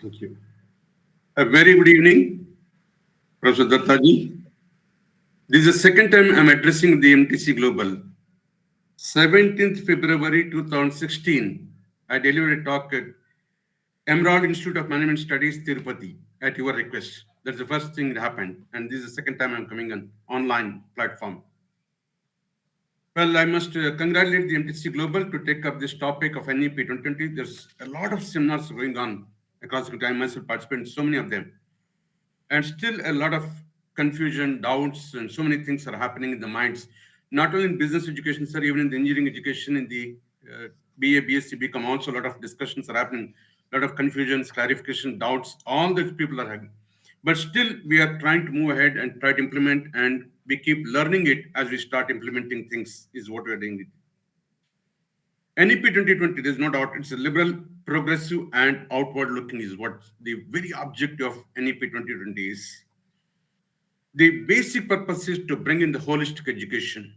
Thank you. A very good evening, Professor Dattaji. This is the second time I'm addressing the MTC Global. 17th February 2016, I delivered a talk at Emerald Institute of Management Studies, Tirupati, at your request. That's the first thing that happened. And this is the second time I'm coming on online platform. Well, I must congratulate the MTC Global to take up this topic of NEP 2020. There's a lot of seminars going on across the country. I myself participate in so many of them. And still a lot of confusion, doubts, and so many things are happening in the minds, not only in business education, sir, even in the engineering education, in the BA, BSc, become also a lot of discussions are happening, a lot of confusions, clarification, doubts, all these people are having. But still, we are trying to move ahead and try to implement, and we keep learning it as we start implementing things, is what we are doing. NEP 2020, there's no doubt, it's a liberal, progressive, and outward looking, is what the very objective of NEP 2020 is. The basic purpose is to bring in the holistic education,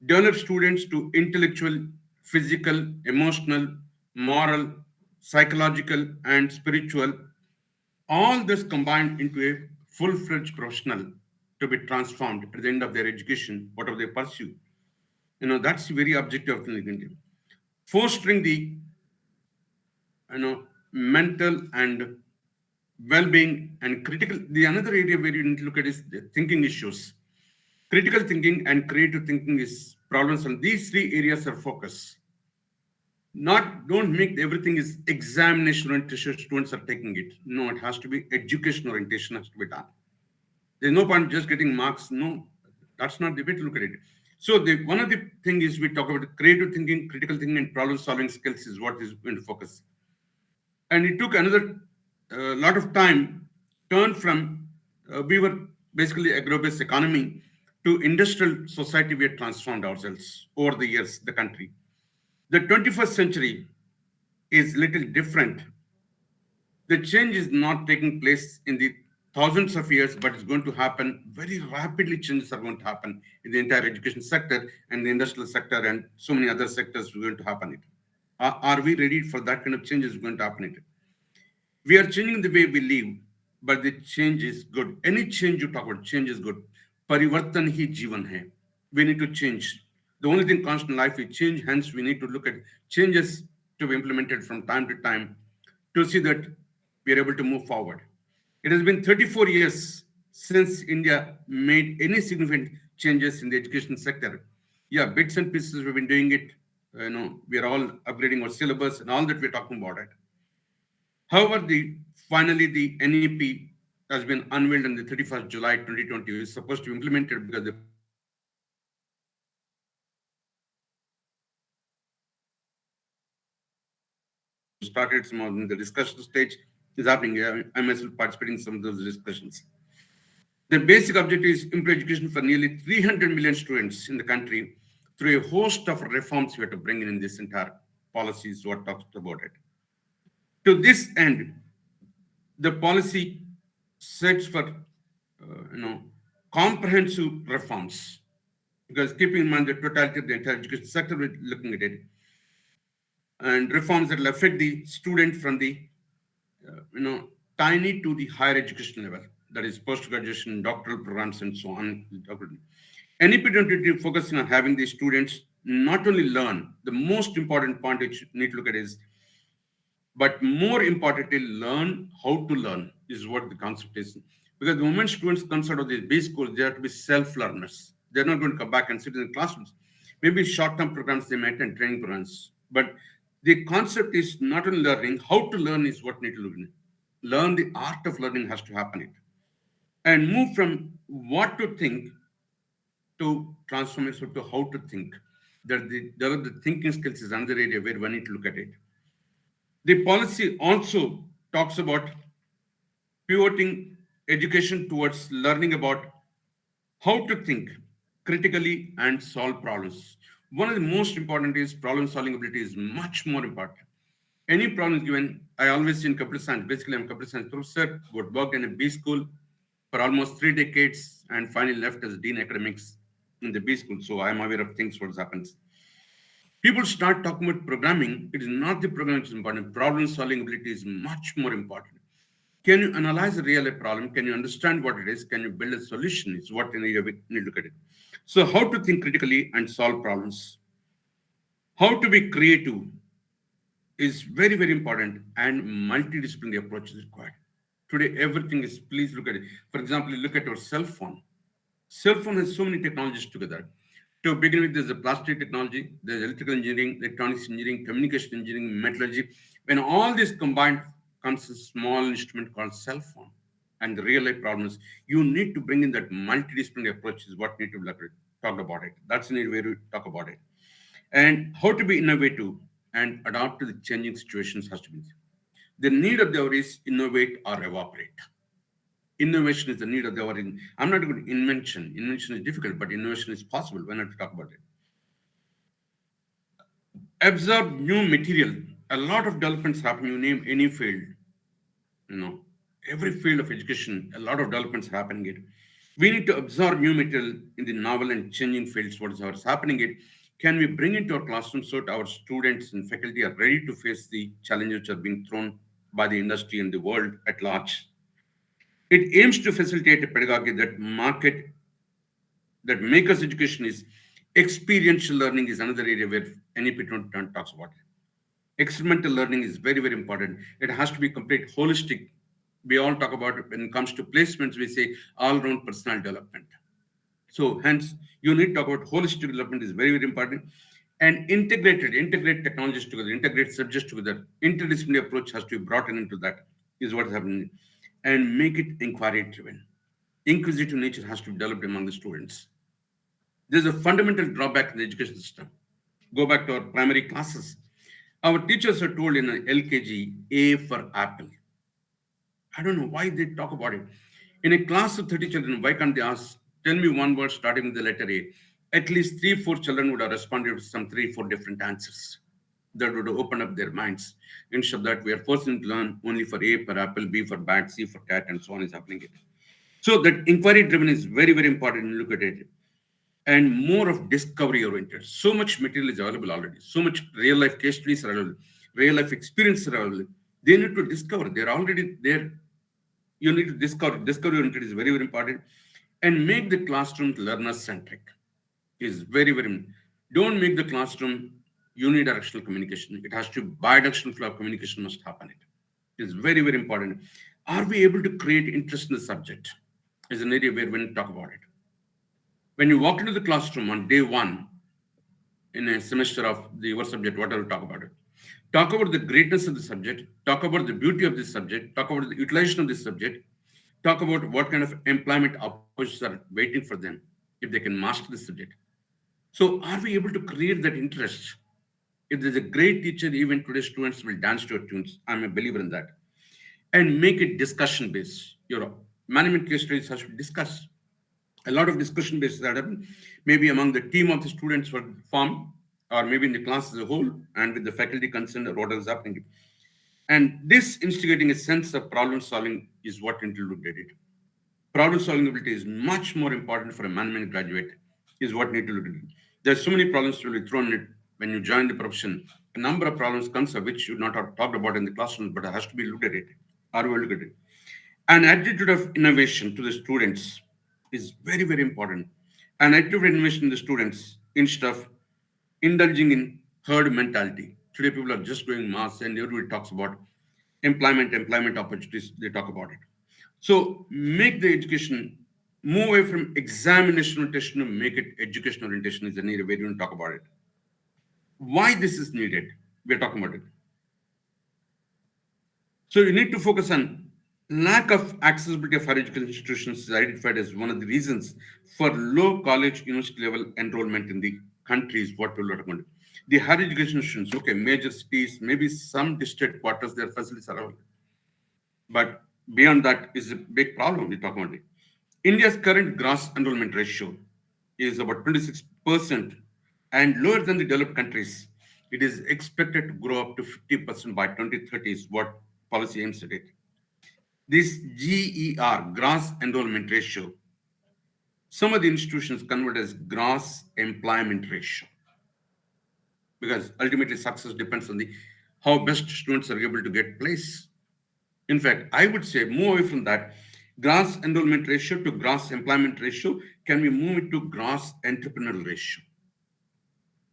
develop students to intellectual, physical, emotional, moral, psychological, and spiritual, all this combined into a full-fledged professional to be transformed at the end of their education, whatever they pursue. That's the very objective of the fostering the mental and well-being and critical. The another area where you need to look at is the thinking issues. Critical thinking and creative thinking is problems, and these three areas are focus. Not don't make everything is examination orientation. Students are taking it. No, it has to be education orientation has to be done. There's no point just getting marks. No, that's not the way to look at it. So the one of the thing is we talk about creative thinking, critical thinking, and problem solving skills is what is going to focus. And it took another lot of time turn from we were basically agro-based economy to industrial society. We have transformed ourselves over the years, the country. The 21st century is little different. The change is not taking place in the thousands of years, but it's going to happen very rapidly. Changes are going to happen in the entire education sector and the industrial sector and so many other sectors are going to happen. Are we ready for that kind of changes going to happen? We are changing the way we live, but the change is good. Any change you talk about, change is good. Parivartan hi jivan hai. We need to change. The only thing constant in life is change. Hence, we need to look at changes to be implemented from time to time to see that we are able to move forward. It has been 34 years since India made any significant changes in the education sector. Yeah, bits and pieces we've been doing it. We are all upgrading our syllabus and all that we're talking about it. However, finally the NEP has been unveiled on the 31st July 2020. It's supposed to be implemented because the president has already started some of the discussion stage is happening. I myself participating in some of those discussions. The basic objective is improve education for nearly 300 million students in the country through a host of reforms we have to bring in this entire policies what talks about it. To this end, the policy sets for comprehensive reforms, because keeping in mind the totality of the entire education sector, we're looking at it, and reforms that will affect the student from the tiny to the higher education level, that is post graduation, doctoral programs, and so on. NEP 2020 focusing on having the students not only learn, the most important point which you need to look at is, but more importantly, learn how to learn is what the concept is. Because the moment students come out of the B school, they have to be self-learners. They're not going to come back and sit in the classrooms. Maybe short-term programs they might and training programs. But the concept is not only learning, how to learn is what need to learn. The art of learning has to happen it. And move from what to think to transformation to how to think. The thinking skills is another area where we need to look at it. The policy also talks about pivoting education towards learning about how to think critically and solve problems. One of the most important is problem solving ability is much more important. Any problem given, I always see in computer science, basically I'm a computer science professor, would work in a B school for almost 3 decades and finally left as Dean Academics in the B school. So I'm aware of things what happens. People start talking about programming. It is not the programming which is important. Problem solving ability is much more important. Can you analyze a real life problem? Can you understand what it is? Can you build a solution? Is what you need to look at it. So, how to think critically and solve problems. How to be creative is very, very important, and multidisciplinary approach is required. Today, everything is, please look at it. For example, you look at your cell phone. Cell phone has so many technologies together. To begin with, there's a plastic technology, there's electrical engineering, electronics engineering, communication engineering, metallurgy. When all this combined comes a small instrument called cell phone. And the real life problems, you need to bring in that multidisciplinary approach is what need to talk about it. That's the way to talk about it. And how to be innovative and adapt to the changing situations has to be. The need of the hour is innovate or evaporate. Innovation is the need of the hour. I'm not going to invention. Invention is difficult, but innovation is possible. When I talk about it, absorb new material. A lot of developments happen. You name any field, you know, every field of education. A lot of developments happening. It. We need to absorb new material in the novel and changing fields. What is happening? It can we bring into our classroom so that our students and faculty are ready to face the challenges which are being thrown by the industry and the world at large. It aims to facilitate a pedagogy that makers education is experiential learning is another area where NEP talks about it. Experimental learning is very, very important. It has to be complete holistic. We all talk about it when it comes to placements, we say all-round personal development. So hence, you need to talk about holistic development is very, very important. And integrate technologies together, integrate subjects together. Interdisciplinary approach has to be brought in into that, is what is happening. And make it inquiry driven. Inquisitive nature has to be developed among the students. There's a fundamental drawback in the education system. Go back to our primary classes. Our teachers are told in LKG, A for apple. I don't know why they talk about it. In a class of 30 children, why can't they ask, tell me one word starting with the letter A? At least 3, 4 children would have responded with some 3, 4 different answers that would open up their minds. Instead of that, we are forcing to learn only for A for apple, B for bat, C for cat, and so on is happening. So that inquiry driven is very, very important when you look at it. And more of discovery oriented. So much material is available already. So much real life case studies are available. Real life experiences are available. They need to discover. They're already there. You need to discover. Discovery oriented is very, very important. And make the classroom learner centric is very, very. Don't make the classroom unidirectional communication. It has to be bidirectional flow of communication must happen. It is very, very important. Are we able to create interest in the subject? Is an area where we talk about it. When you walk into the classroom on day one in a semester of your subject, whatever, talk about it. Talk about the greatness of the subject, talk about the beauty of this subject, talk about the utilization of this subject, talk about what kind of employment opportunities are waiting for them if they can master the subject. So, are we able to create that interest? If there's a great teacher, even today students will dance to your tunes. I'm a believer in that. And make it discussion based. Your management case studies has to be discussed. A lot of discussion based that happen, maybe among the team of the students for form, or maybe in the class as a whole, and with the faculty concerned or what is happening. And this instigating a sense of problem solving is what included it. Problem solving ability is much more important for a management graduate, is what need to look at it. There's so many problems to be thrown in it when you join the profession. A number of problems comes up which you not have talked about in the classroom, but it has to be looked at it. Are we look at it? An attitude of innovation to the students is very, very important. An attitude of innovation in the students instead of indulging in herd mentality. Today, people are just going mass and everybody talks about employment opportunities, they talk about it. So, make the education move away from examination orientation and make it education orientation is an area where you talk about it. Why this is needed? We're talking about it. So you need to focus on lack of accessibility of higher education institutions is identified as one of the reasons for low college university level enrollment in the countries what we're talking about. The higher education institutions, okay, major cities, maybe some district quarters, their facilities are available. But beyond that is a big problem we're talking about. It. India's current gross enrollment ratio is about 26% and lower than the developed countries. It is expected to grow up to 50% by 2030 is what policy aims at it. This GER, gross enrollment ratio, some of the institutions convert as gross employment ratio. because ultimately success depends on the how best students are able to get place. In fact, I would say move away from that gross enrollment ratio to gross employment ratio. Can we move it to gross entrepreneurial ratio?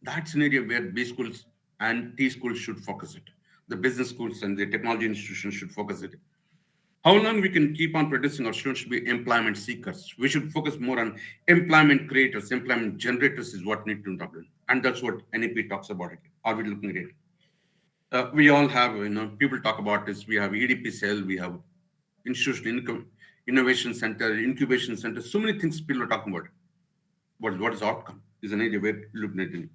That's an area where B schools and T schools should focus it. The business schools and the technology institutions should focus it. How long we can keep on producing our students to be employment seekers? We should focus more on employment creators, employment generators is what need to happen. And that's what NEP talks about it. Are we looking at it? We all have, people talk about this. We have EDP cell, we have institutional innovation center, incubation center, so many things people are talking about. What is outcome is an area where looking at it.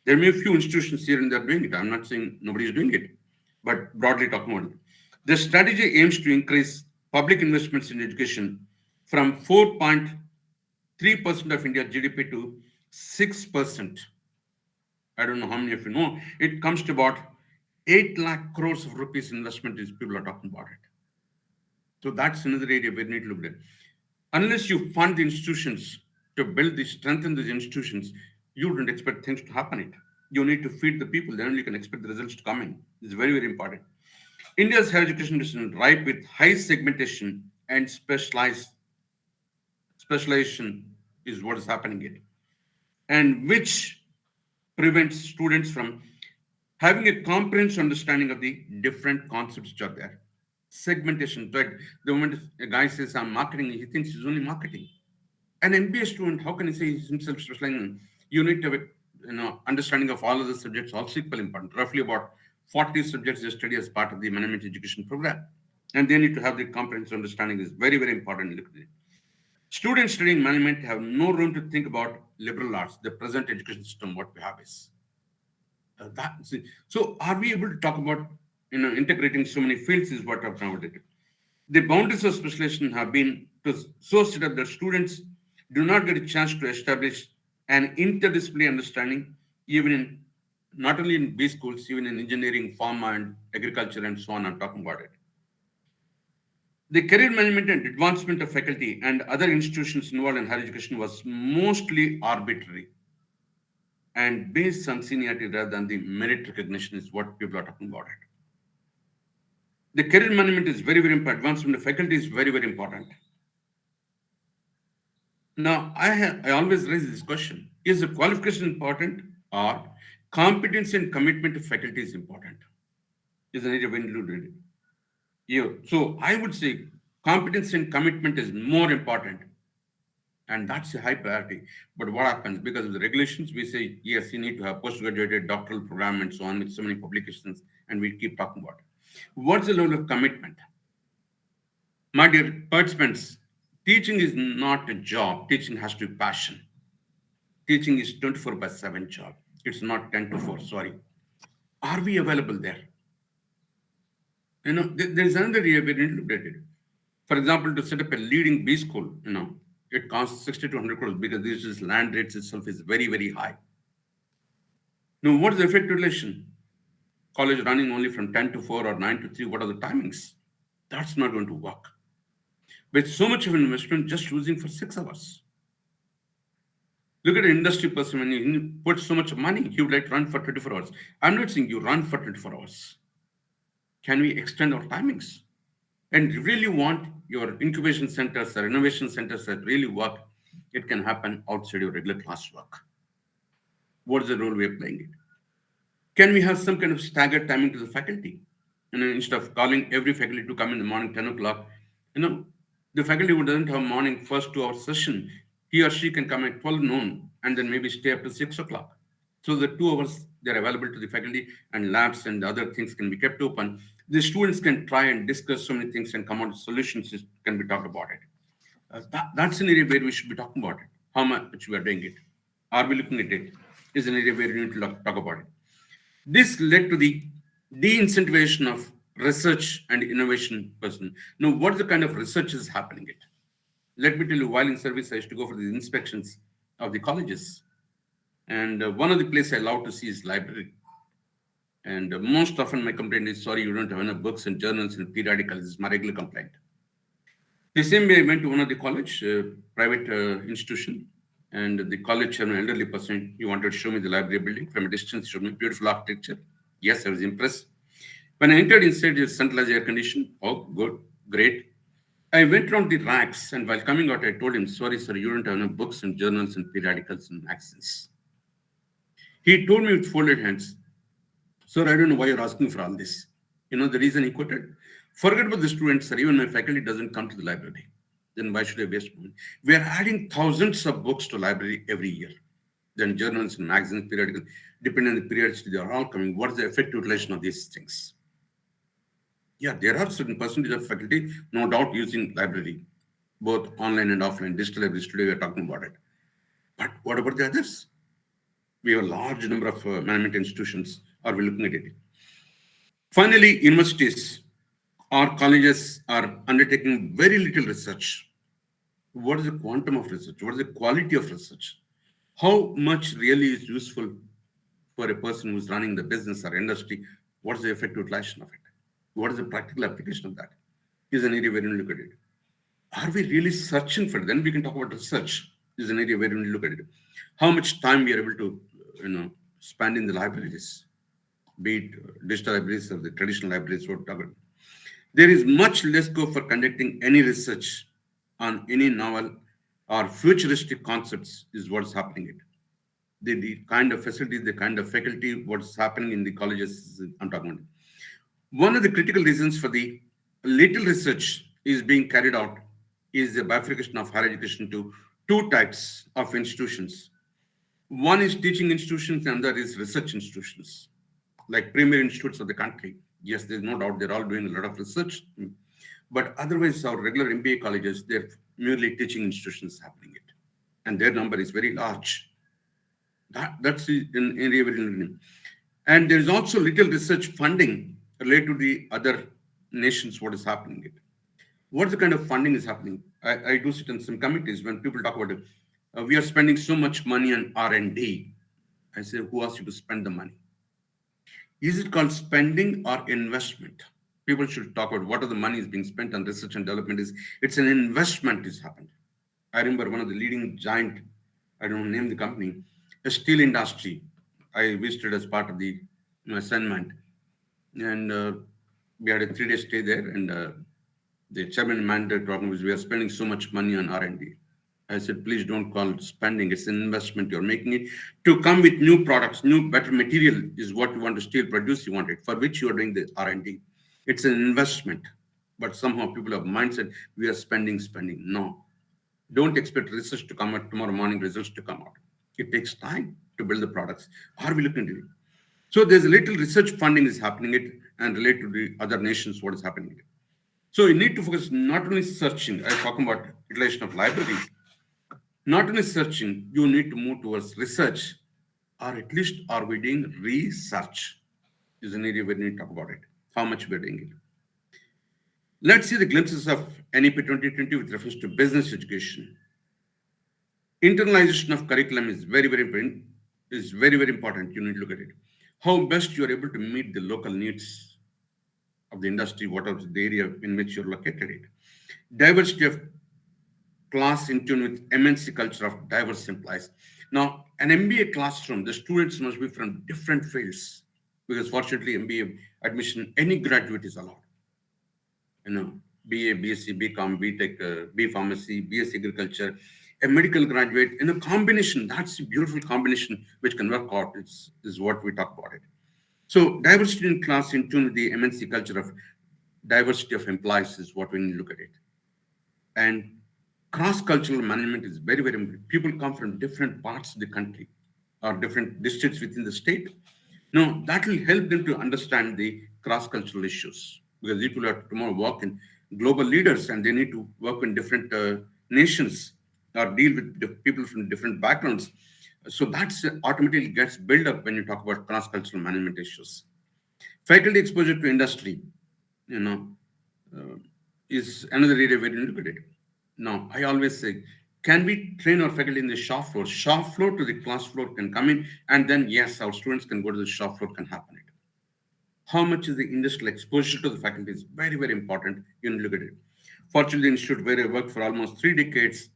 There may be a few institutions here and there doing it. I'm not saying nobody is doing it, but broadly talking about it. The strategy aims to increase public investments in education from 4.3% of India's GDP to 6%. I don't know how many of you know. It comes to about 8 lakh crores of rupees investment is people are talking about it. So that's another area we need to look at. Unless you fund the institutions to build the strengthen these institutions, you don't expect things to happen. It you need to feed the people, then you can expect the results to come in. It's very, very important. India's higher education is ripe with high segmentation and specialization is what is happening here, and which prevents students from having a comprehensive understanding of the different concepts which are there. Segmentation, right? The moment a guy says I'm marketing, he thinks he's only marketing. An MBA student, how can he say he's himself specializing? You need to have a understanding of all of the subjects, also equally important. Roughly about 40 subjects they study as part of the management education program. And they need to have the comprehensive understanding is very, very important. Students studying management have no room to think about liberal arts. The present education system, what we have is so are we able to talk about integrating so many fields is what I've now did. The boundaries of specialization have been so set up that students do not get a chance to establish an interdisciplinary understanding, even in not only in B schools, even in engineering, pharma, and agriculture, and so on. I'm talking about it. The career management and advancement of faculty and other institutions involved in higher education was mostly arbitrary and based on seniority rather than the merit recognition is what people are talking about it. The career management is very, very important. Advancement of faculty is very, very important. Now, I always raise this question: is the qualification important or competence and commitment to faculty is important? Is an area we included. Yeah. So I would say competence and commitment is more important, and that's a high priority. But what happens because of the regulations? We say yes, you need to have postgraduate doctoral program and so on with so many publications, and we keep talking about it. What's the level of commitment? My dear participants, teaching is not a job. Teaching has to be passion. Teaching is 24 by 7 job. It's not 10 to 4, sorry. Are we available there? There is another area we need to look at it. For example, to set up a leading B school, it costs 60 to 100 crores because this is land rates itself is very, very high. Now, what is the effect relation? College running only from 10 to 4 or 9 to 3, what are the timings? That's not going to work. With so much of investment just using for 6 hours. Look at an industry person, when you put so much money, he would like to run for 24 hours. I'm not saying you run for 24 hours. Can we extend our timings? And you really want your incubation centers or innovation centers that really work, it can happen outside your regular classwork. What is the role we are playing it? Can we have some kind of staggered timing to the faculty? Instead of calling every faculty to come in the morning 10 o'clock, the faculty who doesn't have morning first 2 hour session, he or she can come at 12 noon and then maybe stay up to 6 o'clock. So the 2 hours they're available to the faculty and labs and other things can be kept open. The students can try and discuss so many things and come out with solutions can be talked about it. That's an area where we should be talking about it. How much we are doing it. Are we looking at it? Is an area where we need to talk about it. This led to the de-incentivization of research and innovation person. Now, what the kind of research is happening it? Let me tell you, while in service, I used to go for the inspections of the colleges. And one of the places I love to see is library. And most often my complaint is, sorry, you don't have enough books and journals and periodicals. This is my regular complaint. The same way I went to one of the college, private institution, And the college chairman, elderly person, he wanted to show me the library building from a distance. Showed me beautiful architecture. Yes, I was impressed. When I entered inside, it's centralized air conditioned. Oh, good, great. I went around the racks, and while coming out, I told him, "Sorry, sir, you don't have enough books and journals and periodicals and magazines." He told me with folded hands, "Sir, I don't know why you're asking for all this." You know the reason he quoted? "Forget about the students, sir. Even my faculty doesn't come to the library. Then why should I waste money? We are adding thousands of books to library every year. Then journals and magazines, periodicals, depending on the periods they are all coming. What is the effective utilization of these things?" Yeah, there are certain percentage of faculty, no doubt, using library, both online and offline. Digital libraries today, we are talking about it. But what about the others? We have a large number of management institutions. Are we looking at it? Finally, universities or colleges are undertaking very little research. What is the quantum of research? What is the quality of research? How much really is useful for a person who's running the business or industry? What is the effective utilization of it? What is the practical application of that? Is an area where you look at it. Are we really searching for it? Then we can talk about research. Is an area where you look at it. How much time we are able to, spend in the libraries, be it digital libraries or the traditional libraries, whatever. There is much less scope for conducting any research on any novel or futuristic concepts is what's happening. The kind of facilities, the kind of faculty, what's happening in the colleges, I'm talking about. One of the critical reasons for the little research is being carried out is the bifurcation of higher education to two types of institutions. One is teaching institutions, and other is research institutions, like premier institutes of the country. Yes, there's no doubt they're all doing a lot of research, but otherwise, our regular MBA colleges, they're merely teaching institutions happening it, and their number is very large. That's in area very limited. And there is also little research funding related to the other nations. What is happening? It. What the kind of funding is happening? I do sit in some committees when people talk about it. We are spending so much money on R&D. I say, who asked you to spend the money? Is it called spending or investment? People should talk about what are the money is being spent on research and development. Is it's an investment is happened. I remember one of the leading giant, I don't name the company, a steel industry. I visited as part of the assignment, and we had a 3 day stay there. And the chairman mandate talking was, we are spending so much money on R&D. I said, please don't call it spending. It's an investment. You're making it to come with new products, new better material is what you want to still produce. You want it for which you are doing the R&D. It's an investment. But somehow people have mindset we are spending. No, don't expect research to come out tomorrow morning. Results to come out. It takes time to build the products. Are we looking at it? So there's a little research funding is happening it and related to the other nations what is happening. So you need to focus not only searching. I'm talking about utilization of library. Not only searching, you need to move towards research, or at least are we doing research? Is an area where we need to talk about it. How much we're doing it. Let's see the glimpses of NEP 2020 with reference to business education. Internalization of curriculum is very important. Is very important. You need to look at it. How best you are able to meet the local needs of the industry, whatever the area in which you're located. It. Diversity of class in tune with MNC culture of diverse employees. Now, an MBA classroom, the students must be from different fields because fortunately, MBA admission, any graduate is allowed. BA, BSc, BCom, BTech, B Pharmacy, BS Agriculture, a medical graduate, combination. That's a beautiful combination which can work out. Is what we talk about it. So, diversity in class in tune with the MNC culture of diversity of employees is what we need to look at it. And cross-cultural management is very important. People come from different parts of the country or different districts within the state. Now, that will help them to understand the cross-cultural issues because people have tomorrow work in global leaders and they need to work in different nations or deal with people from different backgrounds. So that's automatically gets built up when you talk about cross-cultural management issues. Faculty exposure to industry, you know, uh, is another area where you look at it. Now, I always say, can we train our faculty in the shop floor? Shop floor to the class floor can come in, and then yes, our students can go to the shop floor, can happen it. How much is the industrial exposure to the faculty is very important. You need to look at it. Fortunately, the institute where I worked for almost 3 decades,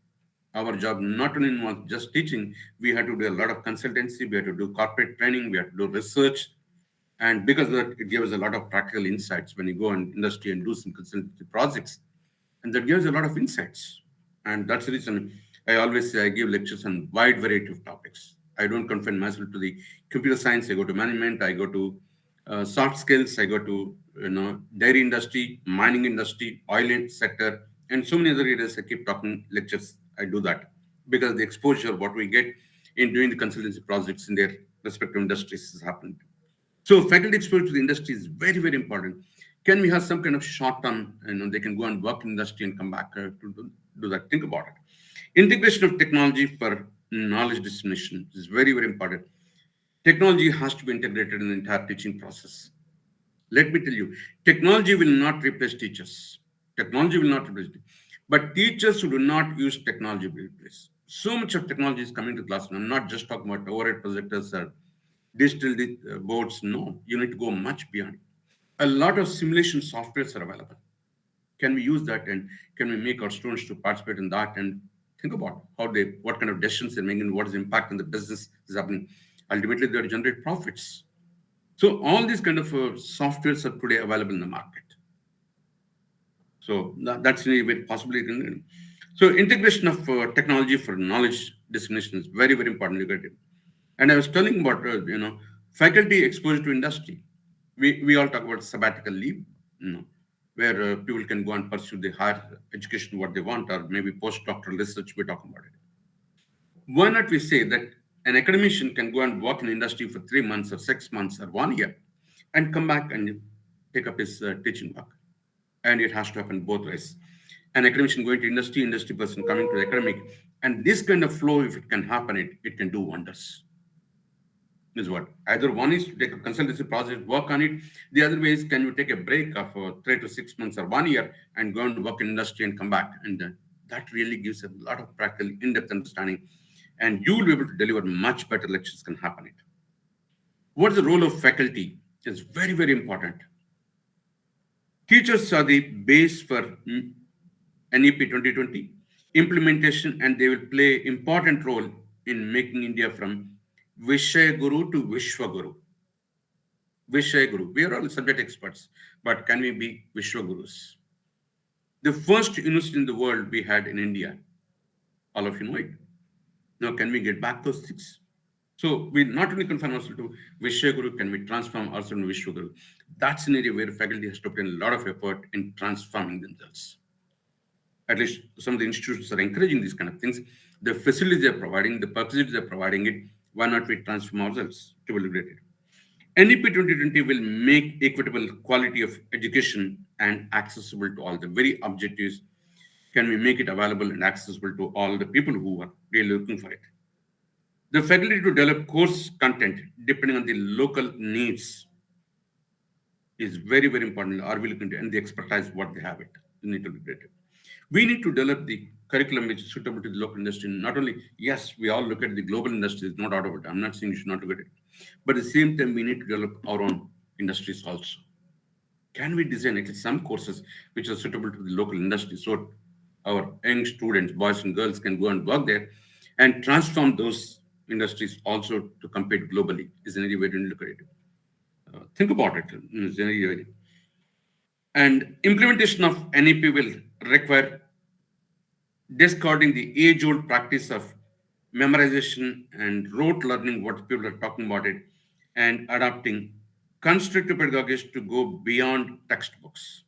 Our job not only involves just teaching, we had to do a lot of consultancy, we had to do corporate training, we had to do research. And because of that, it gives a lot of practical insights when you go in industry and do some consultancy projects. And that gives a lot of insights. And that's the reason I always say I give lectures on wide variety of topics. I don't confine myself to the computer science. I go to management. I go to soft skills. I go to dairy industry, mining industry, oil and sector, and so many other areas. I keep talking lectures. I do that because the exposure what we get in doing the consultancy projects in their respective industries has happened. So faculty exposure to the industry is very, very important. Can we have some kind of short term, they can go and work in industry and come back do that? Think about it. Integration of technology for knowledge dissemination is very, very important. Technology has to be integrated in the entire teaching process. Let me tell you, technology will not replace teachers. Technology will not replace it. But teachers who do not use technology will replace. So much of technology is coming to classroom. I'm not just talking about overhead projectors or digital boards. No, you need to go much beyond. A lot of simulation softwares are available. Can we use that and can we make our students to participate in that and think about what kind of decisions they're making, what is the impact on the business is happening. Ultimately, they generate profits. So all these kind of softwares are today available in the market. So that's a very possibly. So integration of technology for knowledge dissemination is very, very important. And I was telling about faculty exposure to industry. We all talk about sabbatical leave, where people can go and pursue the higher education what they want, or maybe postdoctoral research. We're talking about it. Why not we say that an academician can go and work in industry for 3 months or 6 months or 1 year, and come back and take up his teaching work, and it has to happen both ways. An academician going to industry, industry person coming to the academic, and this kind of flow, if it can happen, it can do wonders. Is what either one is to take a consultancy project, work on it. The other way is can you take a break of 3 to 6 months or 1 year and go and work in industry and come back, and that really gives a lot of practical, in-depth understanding, and you will be able to deliver much better lectures can happen. It. What is the role of faculty is very, very important. Teachers are the base for NEP 2020 implementation, and they will play important role in making India from Vishaya Guru to Vishwa Guru. Vishaya Guru. We are all subject experts, but can we be Vishwa Gurus? The first university in the world we had in India, all of you know it. Now, can we get back those things? So we not only confine ourselves to Vishaya Guru, can we transform ourselves into Vishwa Guru? That's an area where faculty has to put in a lot of effort in transforming themselves. At least some of the institutions are encouraging these kind of things. The facilities they're providing, the purposes they're providing it, why not we transform ourselves to be liberated? NEP 2020 will make equitable quality of education and accessible to all. The very objectives, can we make it available and accessible to all the people who are really looking for it? The faculty to develop course content depending on the local needs is very, very important. Are we looking to, and the expertise what they have it need to be created. We need to develop the curriculum which is suitable to the local industry. Not only, yes, we all look at the global industries, no doubt about it. I'm not saying you should not look at it. But at the same time, we need to develop our own industries also. Can we design at least some courses which are suitable to the local industry so our young students, boys and girls, can go and work there and transform those industries also to compete globally? Is an area where you look at it. Think about it. And implementation of NEP will require discarding the age-old practice of memorization and rote learning, what people are talking about it, and adopting constructive pedagogies to go beyond textbooks.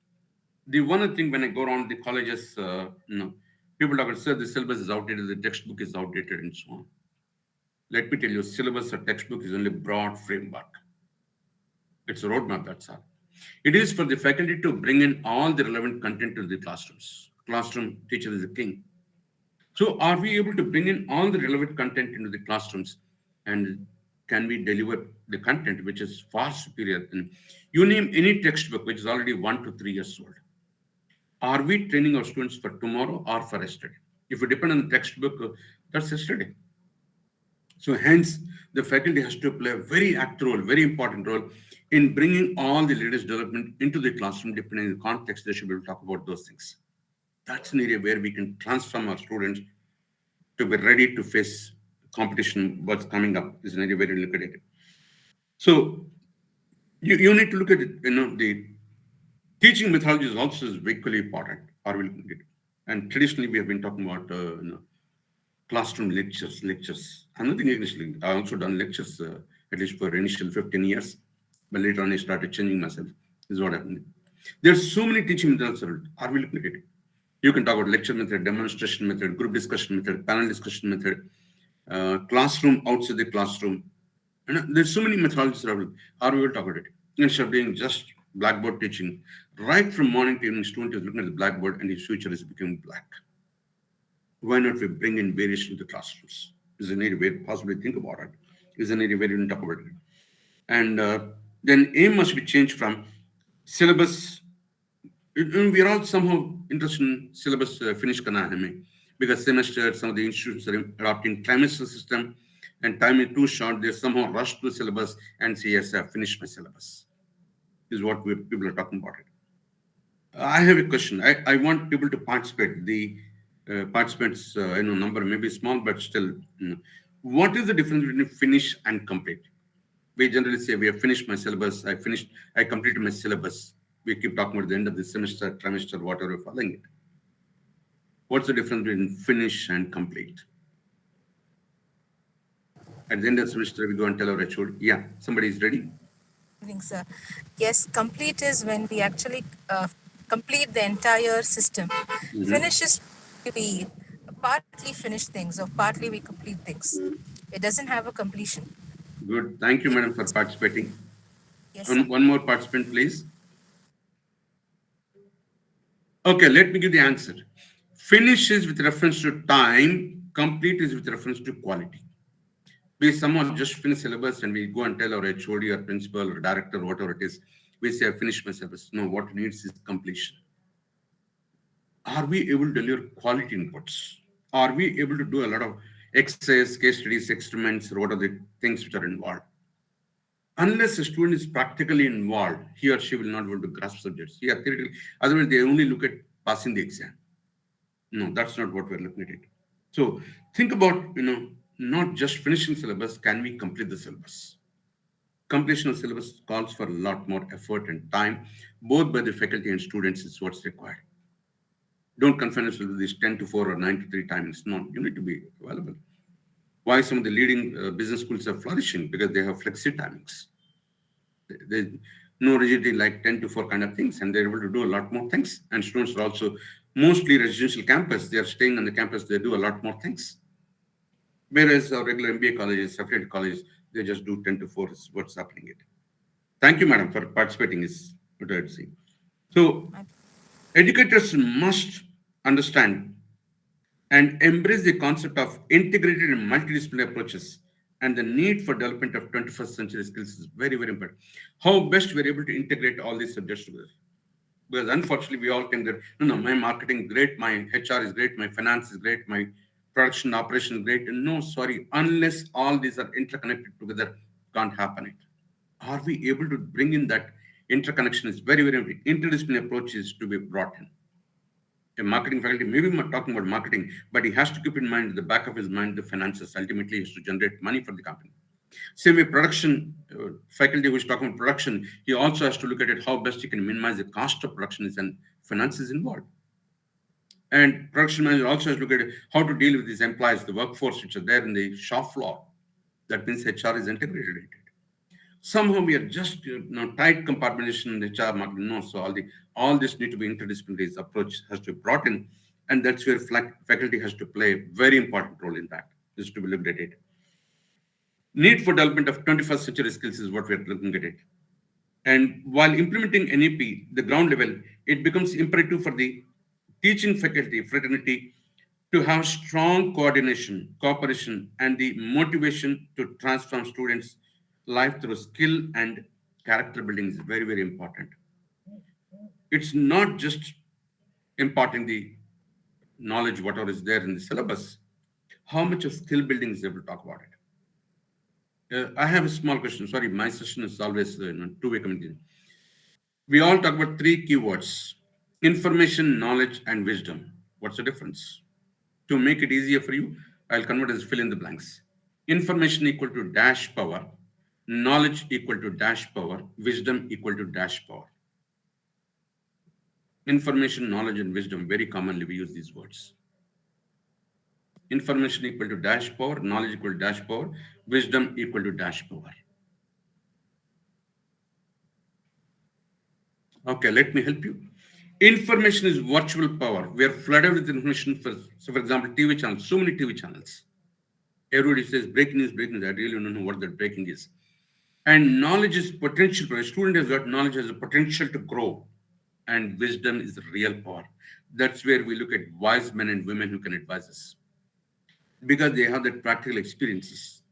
The one thing when I go around the colleges, people talk about, sir, the syllabus is outdated, the textbook is outdated, and so on. Let me tell you, syllabus or textbook is only broad framework. It's a roadmap, that's all. It is for the faculty to bring in all the relevant content to the classrooms. Classroom teacher is the king. So are we able to bring in all the relevant content into the classrooms, and can we deliver the content which is far superior than you name any textbook which is already 1 to 3 years old? Are we training our students for tomorrow or for yesterday? If we depend on the textbook, that's yesterday. So hence, the faculty has to play a very active role, very important role in bringing all the latest development into the classroom. Depending on the context, they should be able to talk about those things. That's an area where we can transform our students to be ready to face competition, what's coming up is an area where you look at it. So you need to look at it, the teaching methodology is also is equally important. Are we looking at it? And traditionally, we have been talking about classroom lectures. I'm not initially. I also done lectures at least for initial 15 years, but later on I started changing myself. This is what happened. There's so many teaching methods. Are we looking at it? You can talk about lecture method, demonstration method, group discussion method, panel discussion method, classroom outside the classroom. And there's so many methodologies available. Are we will talk about it? Instead of doing just blackboard teaching, right from morning to evening, student is looking at the blackboard and his future is becoming black. Why not we bring in variation to the classrooms? Is an area where possibly think about it. Is an area where you can talk about it. And then aim must be changed from syllabus. We are all somehow interested in syllabus finish karna hai hame. Because semester, some of the institutions are adopting trimester system and time is too short. They somehow rush to the syllabus and say, yes, I've finished my syllabus. This is what people are talking about it. I have a question. I want people to participate. The participants, number may be small, but still, what is the difference between finish and complete? We generally say we have finished my syllabus. I completed my syllabus. We keep talking about the end of the semester, trimester, whatever we're following it. What's the difference between finish and complete? At the end of the semester, we go and tell our HOD, yeah, somebody is ready. Evening, sir. Yes, complete is when we actually complete the entire system. Finish is we partly finish things or partly we complete things. It doesn't have a completion. Good. Thank you, madam, for participating. Yes, sir. One more participant, please. Okay, let me give the answer. Finish is with reference to time, complete is with reference to quality. We somehow just finish syllabus and we go and tell our HOD or principal or director, whatever it is, we say, I finished my syllabus. No, what it needs is completion. Are we able to deliver quality inputs? Are we able to do a lot of exercise, case studies, experiments, or what are the things which are involved? Unless a student is practically involved, he or she will not be able to grasp subjects. Yeah, theoretically, otherwise they only look at passing the exam. No, that's not what we're looking at it. So think about, not just finishing syllabus, can we complete the syllabus? Completion of syllabus calls for a lot more effort and time, both by the faculty and students is what's required. Don't confine yourself to this 10 to 4 or 9 to 3 timings. No, you need to be available. Why some of the leading business schools are flourishing? Because they have flexi timings. There's no rigidity like 10 to 4 kind of things, and they're able to do a lot more things. And students are also mostly residential campus. They are staying on the campus, they do a lot more things. Whereas our regular MBA colleges, affiliate colleges, they just do 10 to 4 is what's happening it. Thank you, madam, for participating is what I'd say. So educators must understand and embrace the concept of integrated and multidisciplinary approaches and the need for development of 21st century skills is very, very important. How best we're able to integrate all these subjects together. Because unfortunately, we all think that, no, my marketing is great, my HR is great, my finance is great, my production operation is great. And no, sorry, unless all these are interconnected together, can't happen it. Are we able to bring in that interconnection is very, very important. Interdisciplinary approach is to be brought in. A marketing faculty, maybe we're talking about marketing, but he has to keep in mind the back of his mind, the finances ultimately is to generate money for the company. Same way, production faculty who is talking about production, he also has to look at it how best he can minimize the cost of production is and finances involved. And production manager also has to look at how to deal with these employees, the workforce which are there in the shop floor. That means HR is integrated in it. Somehow we are just tight compartmentation in the HR marketing. No, so all this need to be interdisciplinary approach has to be brought in, and that's where faculty has to play a very important role in that. Is to be looked at it. Need for development of 21st century skills is what we're looking at it. And while implementing NEP, the ground level, it becomes imperative for the teaching faculty fraternity to have strong coordination, cooperation, and the motivation to transform students' life through skill and character building is very, very important. It's not just imparting the knowledge, whatever is there in the syllabus. How much of skill building is able to talk about it? I have a small question. Sorry, my session is always two-way communication. We all talk about three keywords: information, knowledge, and wisdom. What's the difference? To make it easier for you, I'll convert as fill in the blanks. Information equal to dash power, knowledge equal to dash power, wisdom equal to dash power. Information, knowledge, and wisdom, very commonly we use these words. Information equal to dash power, knowledge equal to dash power, wisdom equal to dash power. Okay, let me help you. Information is virtual power. We are flooded with information. So for example, TV channels, so many TV channels. Everybody says breaking news, breaking news. I really don't know what that breaking is. And knowledge is potential. A student has got knowledge, has a potential to grow. And wisdom is the real power. That's where we look at wise men and women who can advise us because they have that practical experiences.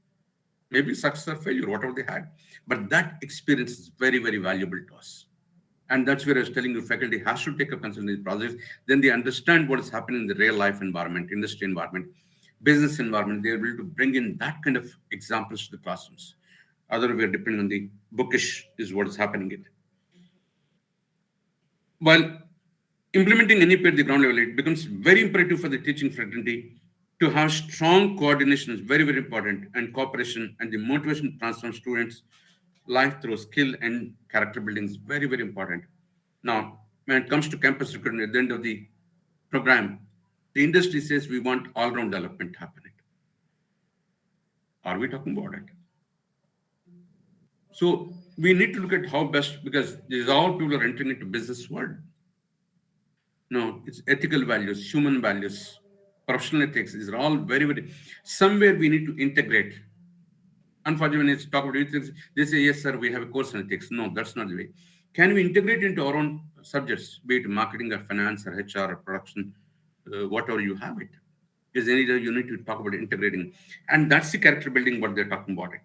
Maybe success or failure, whatever they had. But that experience is very, very valuable to us. And that's where I was telling you, faculty has to take up consultancy projects. Then they understand what is happening in the real life environment, industry environment, business environment. They're able to bring in that kind of examples to the classrooms. Other way, depending on the bookish, is what is happening. It while implementing NEP at the ground level, it becomes very imperative for the teaching fraternity to have strong coordination is very, very important, and cooperation and the motivation to transform students' life through skill and character building is very, very important. Now, when it comes to campus recruitment at the end of the program, the industry says we want all-round development happening. Are we talking about it? So we need to look at how best, because these all people are entering into business world. No, it's ethical values, human values, professional ethics. These are all very, very. Somewhere we need to integrate. Unfortunately, when it's talk about ethics, they say, yes, sir, we have a course on ethics. No, that's not the way. Can we integrate into our own subjects, be it marketing or finance or HR or production, whatever you have it? Is any you need to talk about integrating. And that's the character building, what they're talking about it.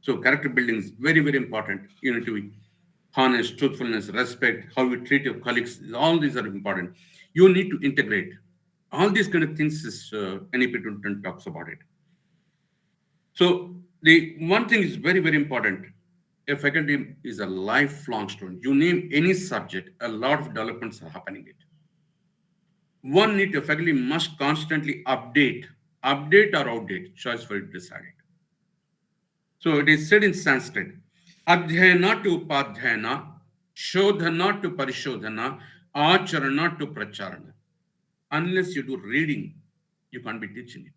So character building is very, very important. You need to be honest, truthfulness, respect, how you treat your colleagues. All these are important. You need to integrate. All these kind of things is NEP 2010 talks about it. So the one thing is very, very important. A faculty is a lifelong student. You name any subject, a lot of developments are happening. It one need a faculty must constantly update or outdate. Choice for it to decide it. So it is said in Sanskrit, Adhyayana to Upadhyayana, Shodhana to Parishodhana, Acharana to Pracharana. Unless you do reading, you can't be teaching it.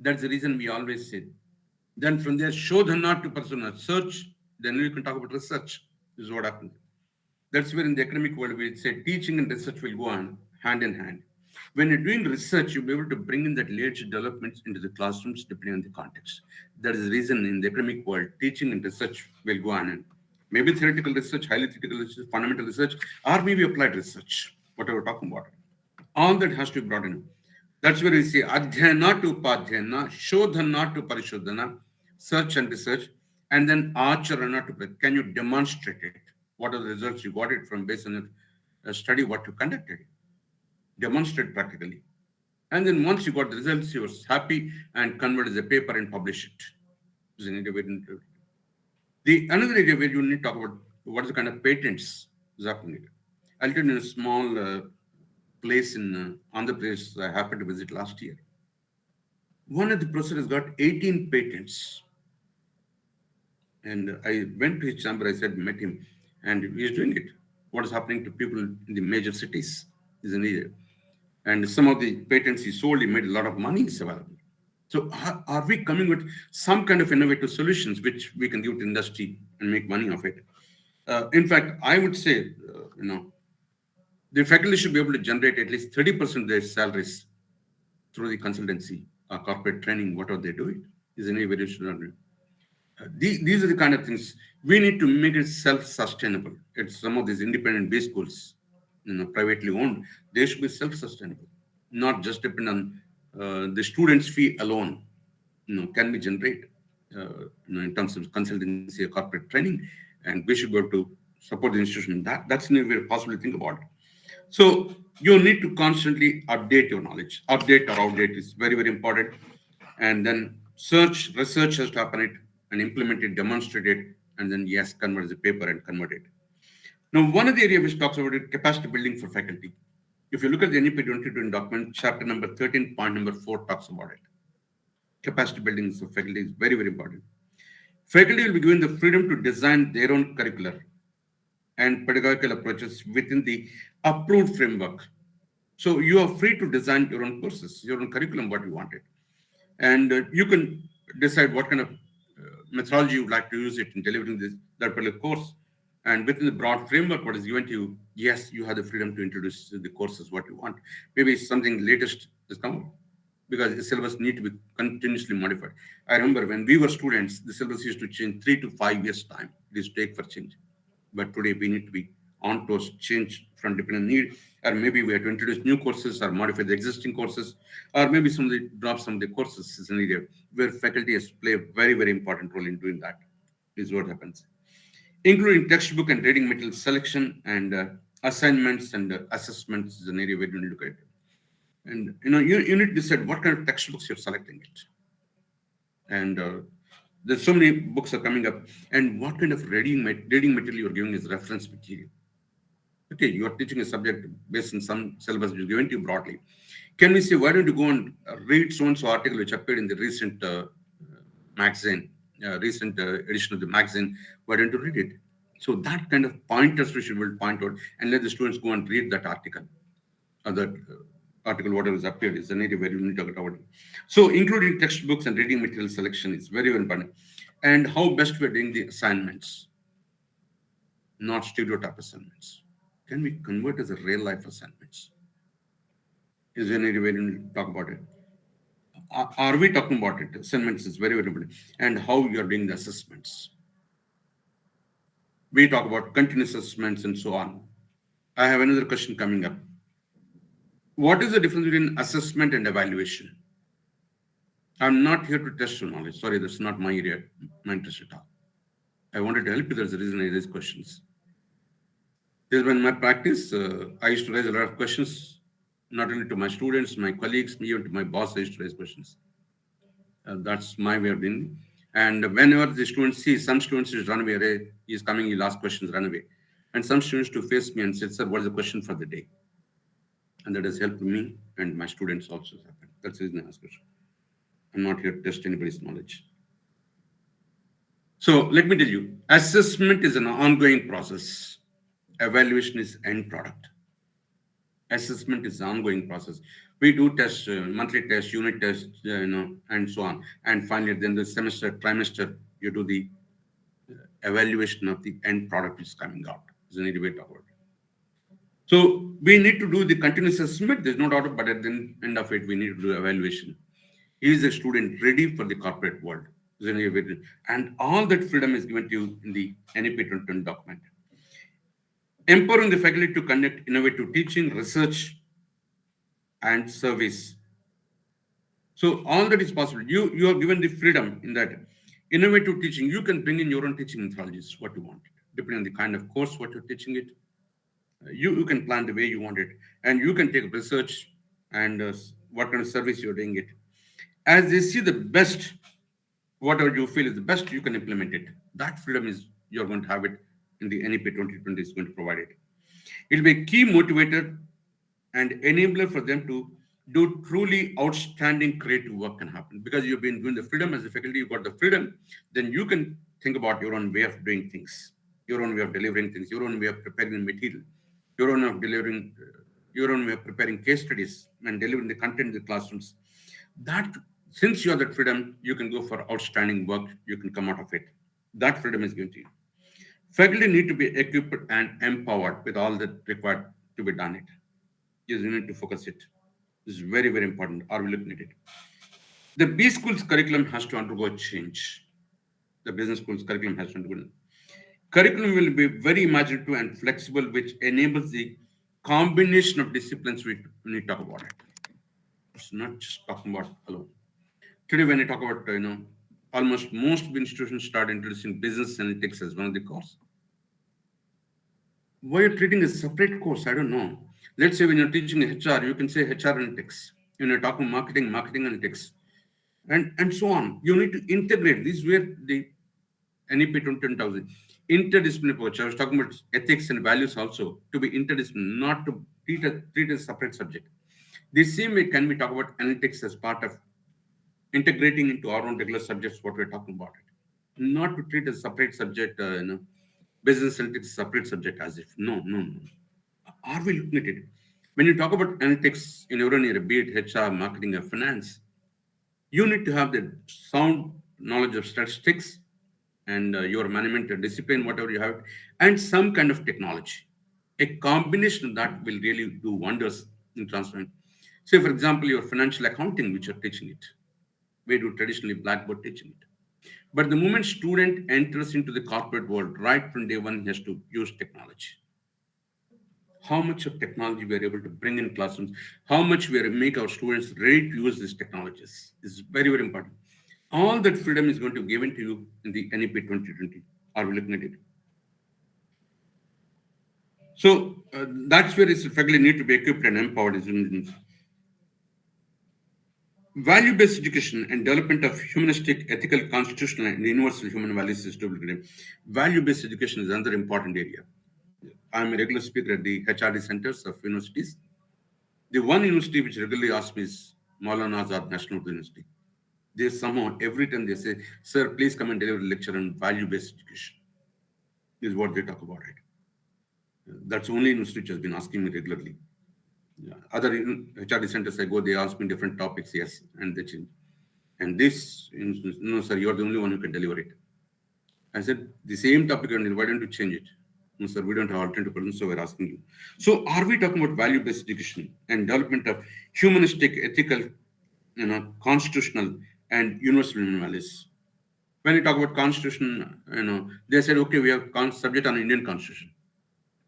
That's the reason we always say. Then from there, Shodhana to Parishodhana, search, then you can talk about research. This is what happens. That's where in the academic world we say teaching and research will go on hand in hand. When you're doing research, you'll be able to bring in that leadership developments into the classrooms depending on the context. That is the reason in the academic world, teaching and research will go on and maybe theoretical research, highly theoretical research, fundamental research, or maybe applied research, whatever we're talking about. All that has to be brought in. That's where we say adhyana to upadhyana, shodhana to parishodhana, search and research, and then acharana to can you demonstrate it? What are the results you got it from based on a study what you conducted? Demonstrate practically. And then once you got the results, you were happy and convert as a paper and publish it. The another area where you need to talk about what is the kind of patents is happening. I'll tell you in a small place in Andhra Pradesh I happened to visit last year. One of the professors has got 18 patents. And I went to his chamber, I said, met him, and he's doing it. What is happening to people in the major cities is an area. And some of the patents he sold, he made a lot of money is available. So are we coming with some kind of innovative solutions which we can give to industry and make money of it? In fact, I would say, the faculty should be able to generate at least 30% of their salaries through the consultancy or corporate training, whatever they do it, is an area should not do. These are the kind of things we need to make it self-sustainable. It's some of these independent B schools, privately owned, they should be self-sustainable, not just depend on the students' fee alone. Can we generate, in terms of consultancy or corporate training, and we should be able to support the institution. That's the way possibly think about it. So you need to constantly update your knowledge. Update or outdate is very, very important. And then research has to happen it and implement it, demonstrate it, and then yes, convert the paper and convert it. Now, one of the areas which talks about it, capacity building for faculty. If you look at the NEP 2020 document, chapter number 13, point number 4 talks about it. Capacity building of faculty is very, very important. Faculty will be given the freedom to design their own curricular and pedagogical approaches within the approved framework. So you are free to design your own courses, your own curriculum, what you wanted. And you can decide what kind of methodology you would like to use it in delivering this that particular course. And within the broad framework, what is given to you, yes, you have the freedom to introduce the courses what you want. Maybe something latest has come up because the syllabus need to be continuously modified. I remember when we were students, the syllabus used to change 3 to 5 years time. It is take for change. But today we need to be on towards change from dependent need, or maybe we have to introduce new courses or modify the existing courses, or maybe somebody drop some of the courses is an area where faculty has play a very, very important role in doing that. Is what happens. Including textbook and reading material selection and assignments and assessments is an area where you need to look at it. And you need to decide what kind of textbooks you're selecting it. And there's so many books are coming up, and what kind of reading material you're giving is reference material. Okay, you are teaching a subject based on some syllabus which is given to you broadly. Can we say, why don't you go and read so-and-so article which appeared in the recent magazine, recent edition of the magazine, why don't you read it? So that kind of pointers we should will point out and let the students go and read that article. Or that article, whatever is appeared, is an area where you need to talk about it. So including textbooks and reading material selection is very, very important. And how best we're doing the assignments, not stereotype assignments. Can we convert as a real life assignments? Is there any way to talk about it? Are we talking about it? Assignments is very, very important. And how you are doing the assessments. We talk about continuous assessments and so on. I have another question coming up. What is the difference between assessment and evaluation? I'm not here to test your knowledge. Sorry, that's not my area, my interest at all. I wanted to help you. There's a reason I raise questions. This is when my practice, I used to raise a lot of questions, not only to my students, my colleagues, even to my boss, I used to raise questions. That's my way of doing. And whenever the students see, some students just run away, he's coming, he'll ask questions, run away. And some students to face me and said, sir, what is the question for the day? And that has helped me and my students also. That's the reason I ask question. I'm not here to test anybody's knowledge. So let me tell you, assessment is an ongoing process. Evaluation is end product. Assessment is an ongoing process. We do tests, monthly tests, unit tests, and so on. And finally, then the semester, trimester, you do the evaluation of the end product is coming out. Is an way to talk about it. So we need to do the continuous assessment. There's no doubt, but at the end of it, we need to do evaluation. Is the student ready for the corporate world? And all that freedom is given to you in the NEP 2020 document. Empowering the faculty to conduct innovative teaching, research, and service. So all that is possible. You are given the freedom in that innovative teaching. You can bring in your own teaching methodologies, what you want, depending on the kind of course what you're teaching it. You can plan the way you want it, and you can take research and what kind of service you're doing it. As they see the best, whatever you feel is the best, you can implement it. That freedom is you're going to have it in the NEP 2020 is going to provide it. It will be a key motivator and enabler for them to do truly outstanding creative work can happen because you've been doing the freedom as a faculty, you've got the freedom, then you can think about your own way of doing things, your own way of delivering things, your own way of preparing material, your own way of delivering, your own way of preparing case studies and delivering the content in the classrooms. That since you have that freedom, you can go for outstanding work, you can come out of it. That freedom is given to you. Faculty need to be equipped and empowered with all that required to be done it. You need to focus it. This is very, very important. Are we looking at it? The B school's curriculum has to undergo change. The business school's curriculum has to undergo. Curriculum will be very imaginative and flexible, which enables the combination of disciplines we need to talk about it. It's not just talking about alone. Today, when I talk about, almost most institutions start introducing business analytics as one of the course. Why you're treating a separate course? I don't know. Let's say when you're teaching HR, you can say HR analytics. When you're talking marketing analytics, and so on. You need to integrate. This is where the NEP 2020 interdisciplinary approach. I was talking about ethics and values also to be interdisciplinary, not to treat as a separate subject. The same way can we talk about analytics as part of integrating into our own regular subjects, what we're talking about it. Not to treat as a separate subject, business analytics separate subject as if, no, no, no. Are we looking at it? When you talk about analytics in your own area, be it HR, marketing, or finance, you need to have the sound knowledge of statistics and your management discipline, whatever you have, and some kind of technology. A combination of that will really do wonders in transferring. Say, for example, your financial accounting, which you're teaching it. We do traditionally blackboard teaching it. But the moment student enters into the corporate world, right from day one, he has to use technology. How much of technology we are able to bring in classrooms, how much we are make our students ready to use these technologies is very, very important. All that freedom is going to be given to you in the NEP 2020. Are we looking at it? So that's where it's faculty need to be equipped and empowered. Value-based education and development of humanistic, ethical, constitutional, and universal human values is to be created. Value-based education is another important area. I'm a regular speaker at the HRD centers of universities. The one university which regularly asks me is Maulana Azad National University. They somehow, every time they say, sir, please come and deliver a lecture on value-based education, is what they talk about it. That's the only university which has been asking me regularly. Other HRD centers I go, they ask me different topics, yes, and they change. And this, no, sir, you're the only one who can deliver it. I said, the same topic, and why don't you change it? No, sir, we don't have alternative problems, so we're asking you. So, are we talking about value-based education and development of humanistic, ethical, constitutional, and universal human values? When you talk about constitution, they said, okay, we have subject on Indian constitution.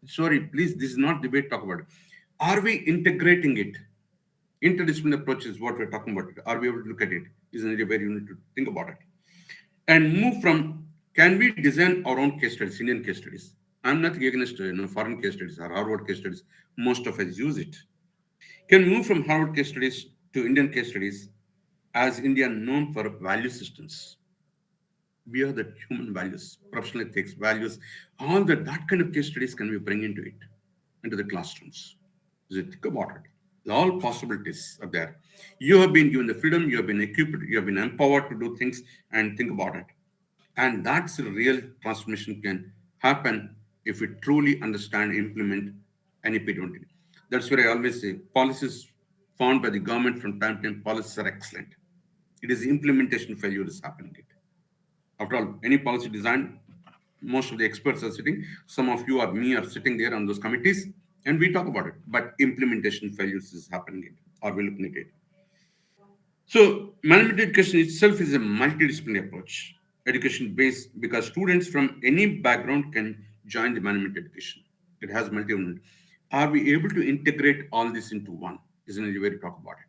Sorry, please, this is not debate. Talk about it. Are we integrating it? Interdisciplinary approach is what we're talking about. Are we able to look at it? Is an area where you need to think about it and move from, can we design our own case studies, Indian case studies? I'm not against foreign case studies or Harvard case studies. Most of us use it. Can we move from Harvard case studies to Indian case studies as India known for value systems? We are the human values, professional ethics, values, all that kind of case studies can we bring into it, into the classrooms? So think about it. All possibilities are there. You have been given the freedom, you have been equipped, you have been empowered to do things and think about it. And that's the real transformation can happen if we truly understand and implement NEP 20. That's where I always say policies found by the government from time to time, policies are excellent. It is implementation failure is happening. After all, any policy design, most of the experts are sitting, some of you or me are sitting there on those committees, and we talk about it. But implementation failures is happening. Are we looking at it? So, management education itself is a multidisciplinary approach, education based because students from any background can join the management education. It has multiple. Are we able to integrate all this into one? Isn't it way to talk about it?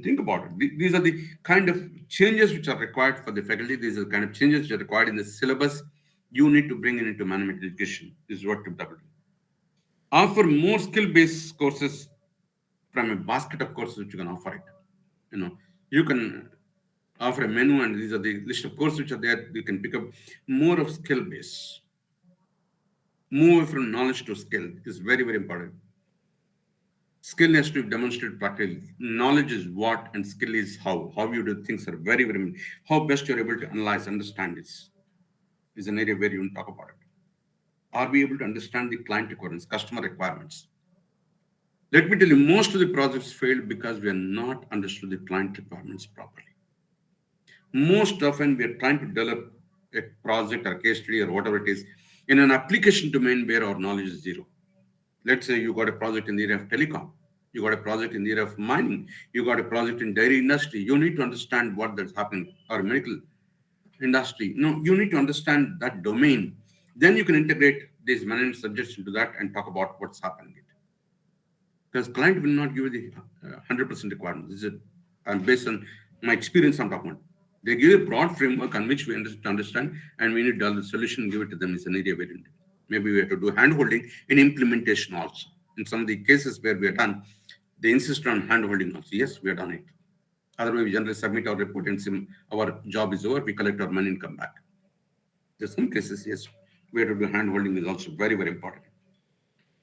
Think about it. These are the kind of changes which are required for the faculty. These are the kind of changes which are required in the syllabus. You need to bring it into management education. This is what to do. Offer more skill-based courses from a basket of courses which you can offer it. You can offer a menu, and these are the list of courses which are there. You can pick up more of skill-based. Move from knowledge to skill is very, very important. Skill has to be demonstrated practically. Knowledge is what, and skill is how. How you do things are very, very important. How best you're able to analyze, understand this is an area where you will talk about it. Are we able to understand the client requirements, customer requirements? Let me tell you, most of the projects failed because we are not understood the client requirements properly. Most often, we are trying to develop a project or case study or whatever it is in an application domain where our knowledge is zero. Let's say you got a project in the area of telecom, you got a project in the area of mining, you got a project in dairy industry. You need to understand what that's happening, or medical industry. No, you need to understand that domain. Then you can integrate these management subjects into that and talk about what's happening. Because client will not give you the 100% requirement. This is based on my experience I'm talking about. They give a broad framework on which we understand, and we need to develop the solution and give it to them. It's an area where maybe we have to do hand-holding in implementation also. In some of the cases where we are done, they insist on hand-holding also. Yes, we have done it. Otherwise, we generally submit our report and say our job is over, we collect our money and come back. There's some cases, yes, we have to do hand-holding is also very, very important.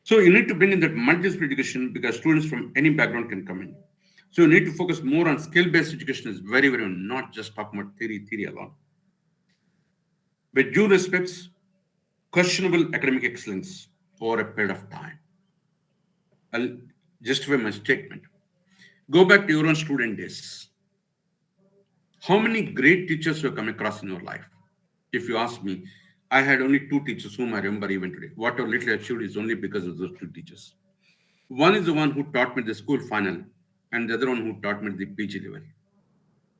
So you need to bring in that multidisciplinary education because students from any background can come in. So you need to focus more on skill-based education is very, very not just talking about theory alone. With due respects, questionable academic excellence over a period of time. I'll justify my statement. Go back to your own student days. How many great teachers you have come across in your life? If you ask me, I had only two teachers whom I remember even today. What I little achieved is only because of those two teachers. One is the one who taught me the school final, and the other one who taught me the PG level.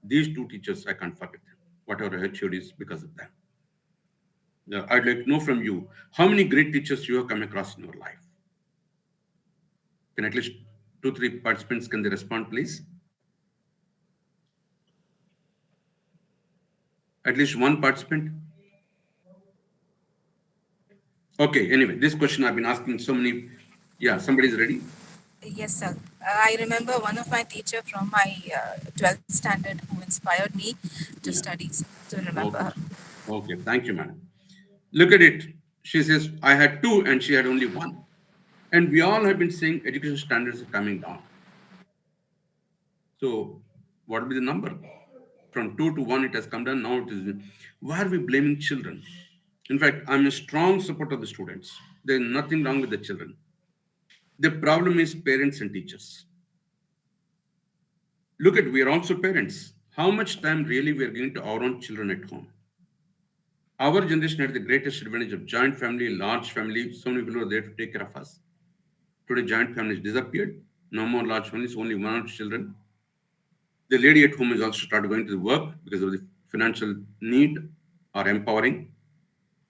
These two teachers, I can't forget them. Whatever I achieved is because of them. Now, I'd like to know from you how many great teachers you have come across in your life. Can at least two, three participants can they respond, please? At least one participant. Okay. Anyway, this question I've been asking so many. Yeah, somebody's ready. Yes, sir. I remember one of my teacher from my 12th standard who inspired me to Yeah. study. Still remember her. Okay. Okay. Thank you, madam. Look at it. She says I had two and she had only one. And we all have been saying education standards are coming down. So what will be the number? From two to one, it has come down. Now it is. Why are we blaming children? In fact, I'm a strong supporter of the students. There's nothing wrong with the children. The problem is parents and teachers. Look at, we are also parents. How much time really we are giving to our own children at home? Our generation had the greatest advantage of joint family, large family. So many people were there to take care of us. Today, joint families disappeared. No more large families, only one or two children. The lady at home has also started going to the work because of the financial need or empowering,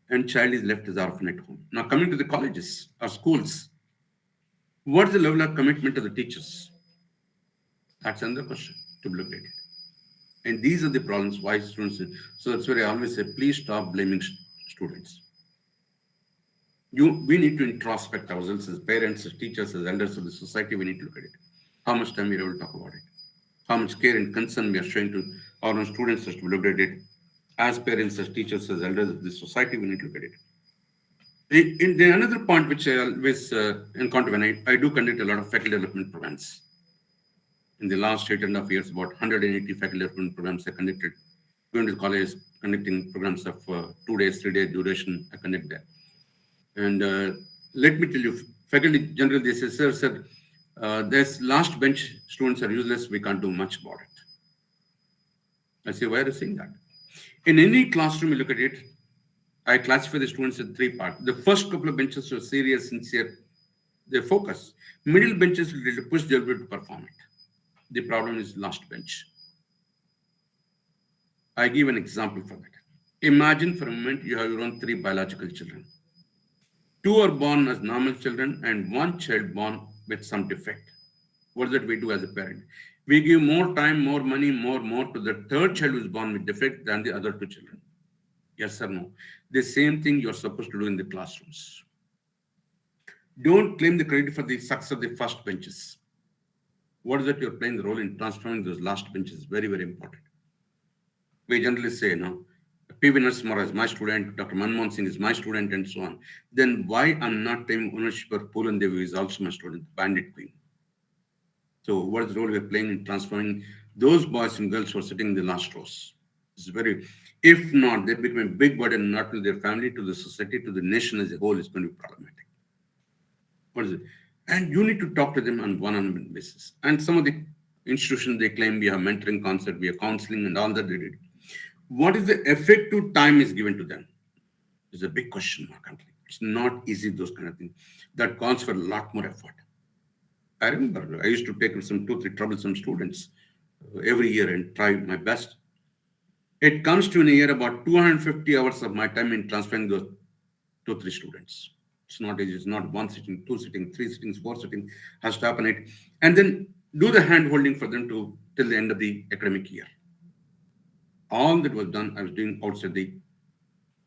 and child is left as orphan at home. Now, coming to the colleges or schools, what's the level of commitment of the teachers? That's another question to be looked at. And these are the problems why students. So that's where I always say, please stop blaming students. We need to introspect ourselves as parents, as teachers, as elders of the society. We need to look at it. How much time we are able to talk about it. How much care and concern we are showing to our own students as to look at it. As parents, as teachers, as elders of the society, we need to look at it. In the another point which I always encounter when I do conduct a lot of faculty development programs. In the last 8.5 years, about 180 faculty development programs I conducted. Going to the college, conducting programs of 2 days, 3 day duration, I conduct that. And let me tell you, faculty generally, they say, sir, this last bench students are useless, we can't do much about it. I say, why are you saying that? In any classroom, you look at it, I classify the students in three parts. The first couple of benches are serious, sincere, they focus. Middle benches will push their ability to perform it. The problem is last bench. I give an example for that. Imagine for a moment you have your own three biological children. Two are born as normal children and one child born with some defect. What is that we do as a parent? We give more time, more money, more to the third child who is born with defect than the other two children. Yes or no? The same thing you're supposed to do in the classrooms. Don't claim the credit for the success of the first benches. What is that you're playing the role in transforming those last benches? Very, very important. We generally say, no, P.V. Narasimha is my student, Dr. Manmohan Singh is my student, and so on. Then why I'm not claiming ownership for Poolan Devi is also my student, Bandit Queen. So what is the role we're playing in transforming those boys and girls who are sitting in the last rows? It's very, if not, they become a big burden not to their family, to the society, to the nation as a whole. It's going to be problematic. What is it? And you need to talk to them on one-on-one basis. And some of the institutions, they claim we have mentoring concept, we have counseling and all that they did. What is the effective time is given to them? It's a big question mark. It's not easy, those kind of things. That calls for a lot more effort. I remember I used to take some 2, 3 troublesome students every year and try my best. It comes to in a year about 250 hours of my time in transferring those 2, 3 students. It's not easy. It's not one sitting, two sitting, three sittings, four sitting has to happen it. And then do the hand holding for them to till the end of the academic year. All that was done, I was doing outside the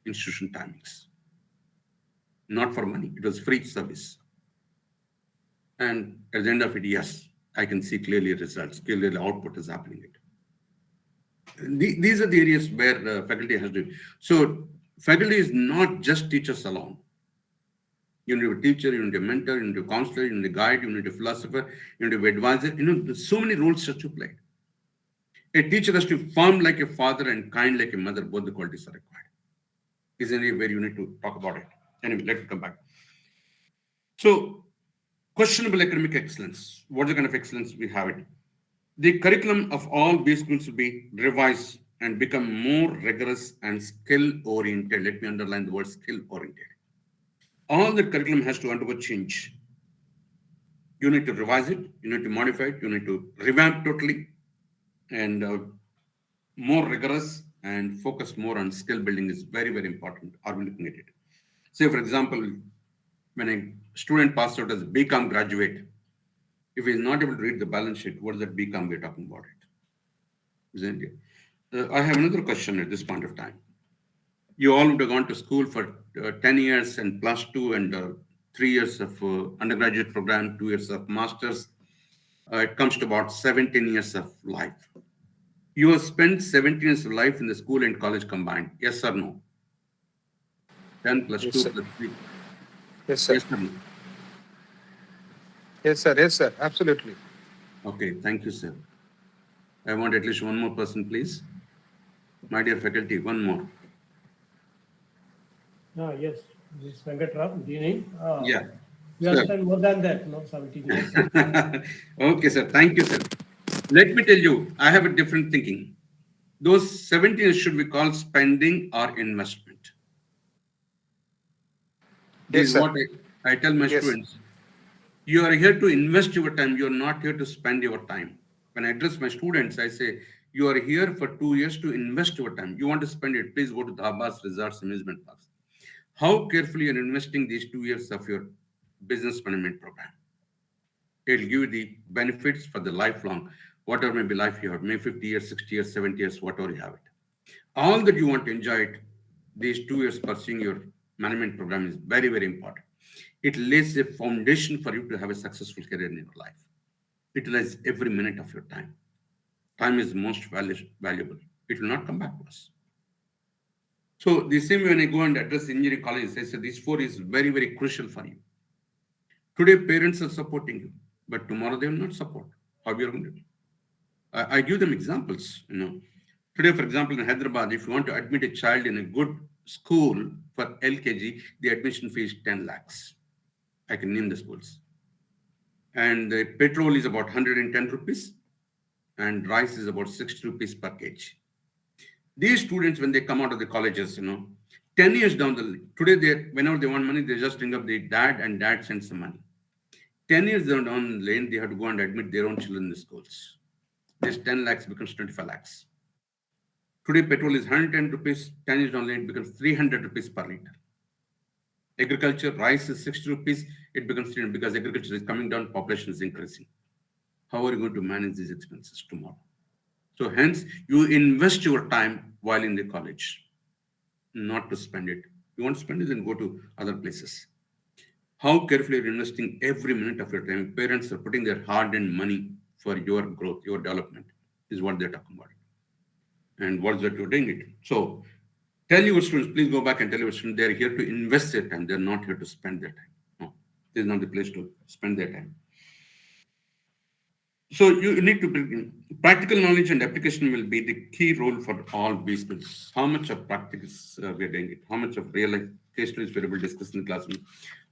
institution timings. Not for money. It was free service. And at the end of it, yes, I can see clearly results, clearly the output is happening. These are the areas where faculty has to. So faculty is not just teachers alone. You need a teacher, you need a mentor, you need a counselor, you need a guide, you need a philosopher, you need an advisor. There's so many roles that you play. A teacher has to be firm like a father and kind like a mother. Both the qualities are required. Is an area where you need to talk about it. Anyway, let me come back. So, questionable academic excellence. What is the kind of excellence we have it? The curriculum of all B schools will be revised and become more rigorous and skill oriented. Let me underline the word skill oriented. All the curriculum has to undergo change. You need to revise it, you need to modify it, you need to revamp totally, and more rigorous and focus more on skill building is very, very important. Are we looking at it? Say, for example, when a student passes out as a BCom graduate, if he is not able to read the balance sheet, what is that BCom we're talking about it? Isn't it? I have another question at this point of time. You all would have gone to school for 10 years and plus two and 3 years of undergraduate program, 2 years of master's. It comes to about 17 years of life. You have spent 17 years of life in the school and college combined. Yes or no? 10 plus Yes, 2 sir. plus 3. Yes, sir. Yes or no? Yes, sir. Yes, sir. Absolutely. Okay, thank you, sir. I want at least one more person, please. My dear faculty, one more. Yes, this is Venkatrao. Good evening. Yeah, We have sir. spent more than that, no, 17 years. Okay, sir. Thank you, sir. Let me tell you, I have a different thinking. Those 17 years should be called spending or investment. This Yes, is sir. what I tell my Yes. students. You are here to invest your time. You are not here to spend your time. When I address my students, I say, you are here for 2 years to invest your time. You want to spend it, please go to dhabas, resorts, amusement parks. How carefully you are investing these 2 years of your business management program? It'll give you the benefits for the lifelong, whatever may be life you have, maybe 50 years, 60 years, 70 years, whatever you have it. All that you want to enjoy it, these 2 years pursuing your management program is very, very important. It lays a foundation for you to have a successful career in your life. Utilize every minute of your time. Time is most valuable. It will not come back to us. So the same way when I go and address engineering colleges, I say this four is very, very crucial for you. Today, parents are supporting you, but tomorrow they will not support. How you are going to do? I give them examples. Today, for example, in Hyderabad, if you want to admit a child in a good school for LKG, the admission fee is 10 lakhs. I can name the schools. And the petrol is about 110 rupees, and rice is about 60 rupees per kg. These students, when they come out of the colleges, 10 years down the line, today, whenever they want money, they just ring up the dad and dad sends the money. 10 years down the lane, they have to go and admit their own children in the schools. This 10 lakhs becomes 25 lakhs. Today, petrol is 110 rupees, 10 years down the lane, it becomes 300 rupees per liter. Agriculture, rice is 60 rupees, it becomes 300 because agriculture is coming down, population is increasing. How are you going to manage these expenses tomorrow? So hence, you invest your time while in the college, not to spend it. You want to spend it, then go to other places. How carefully you're investing every minute of your time. Parents are putting their hard-earned money for your growth, your development, is what they're talking about. And what's that you're doing it? So tell your students, please go back and tell your students they're here to invest their time. They're not here to spend their time. No, this is not the place to spend their time. So you need to bring in practical knowledge and application will be the key role for all B skills. How much of practice we're doing it? How much of real life case studies we're able to discuss in the classroom?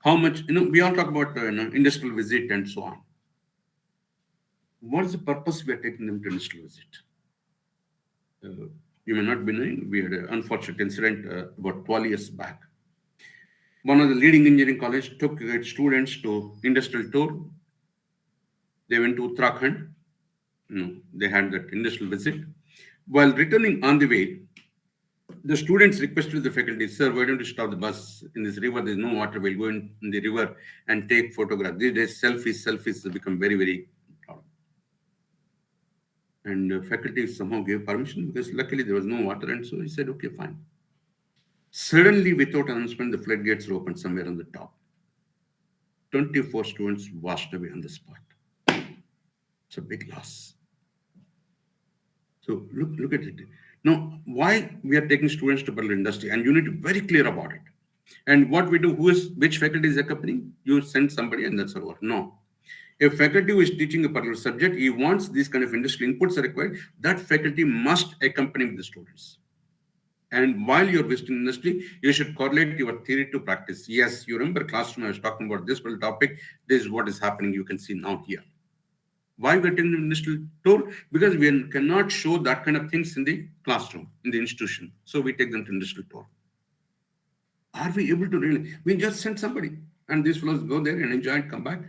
How much, we all talk about industrial visit and so on. What is the purpose we are taking them to industrial visit? You may not be knowing, we had an unfortunate incident about 12 years back. One of the leading engineering college took its students to industrial tour. They went to Uttarakhand. They had that industrial visit. While returning on the way, the students requested the faculty, sir, why don't you stop the bus in this river? There's no water. We'll go in the river and take photographs. These days, selfies have become very, very important. And faculty somehow gave permission because luckily there was no water. And so he said, okay, fine. Suddenly, without announcement, the floodgates were opened somewhere on the top. 24 students washed away on the spot. It's a big loss. So look at it. Now, why we are taking students to parallel industry, and you need to be very clear about it. And what we do, which faculty is accompanying? You send somebody and that's over. No. If faculty who is teaching a particular subject, he wants these kind of industry inputs are required, that faculty must accompany the students. And while you're visiting industry, you should correlate your theory to practice. Yes, you remember classroom, I was talking about this particular topic. This is what is happening. You can see now here. Why we're taking the industrial tour? Because we cannot show that kind of things in the classroom, in the institution. So we take them to industrial tour. Are we able to really? We just send somebody, and these fellows go there and enjoy it, come back,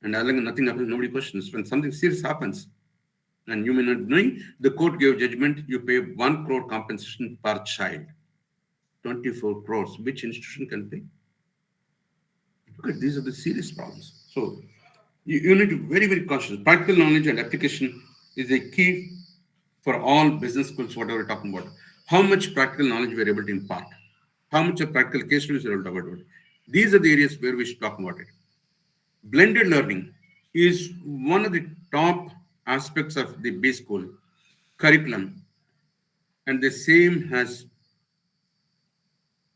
and as long as nothing happens, nobody questions. When something serious happens, and you may not knowing, the court gave judgment, you pay 1 crore compensation per child. 24 crores. Which institution can pay? Because these are the serious problems. So you need to be very, very cautious. Practical knowledge and application is a key for all business schools, whatever we're talking about. How much practical knowledge we're able to impart. How much of practical case studies we're able to talk about. These are the areas where we should talk about it. Blended learning is one of the top aspects of the base school curriculum, and the same has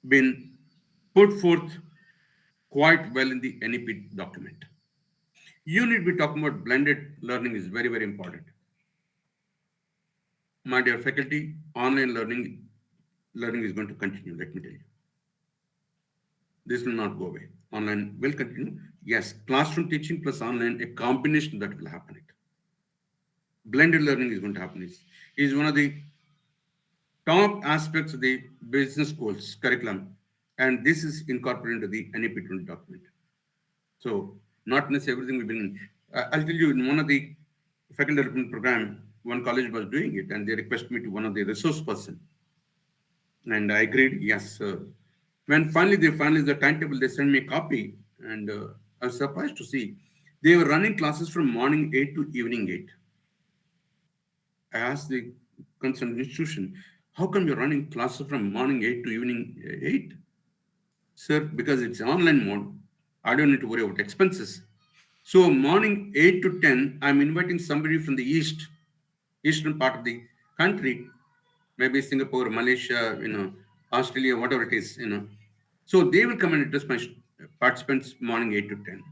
been put forth quite well in the NEP document. You need to be talking about blended learning is very, very important. My dear faculty, online learning is going to continue, let me tell you. This will not go away. Online will continue. Yes, classroom teaching plus online, a combination that will happen. It. Blended learning is going to happen. Is one of the top aspects of the business schools curriculum, and this is incorporated into the NEP 20 document. So not necessarily everything will be in. I'll tell you, in one of the faculty development program, one college was doing it, and they requested me to one of the resource person, and I agreed, yes, sir. When finally they finalized the timetable, they sent me a copy, and I was surprised to see they were running classes from morning 8 to evening 8. I asked the concerned institution, how come you're running classes from morning 8 to evening 8? Sir, because it's online mode, I don't need to worry about expenses. So morning 8 to 10, I'm inviting somebody from the eastern part of the country, maybe Singapore, Malaysia, Australia, whatever it is, So they will come and address my participants morning 8 to 10.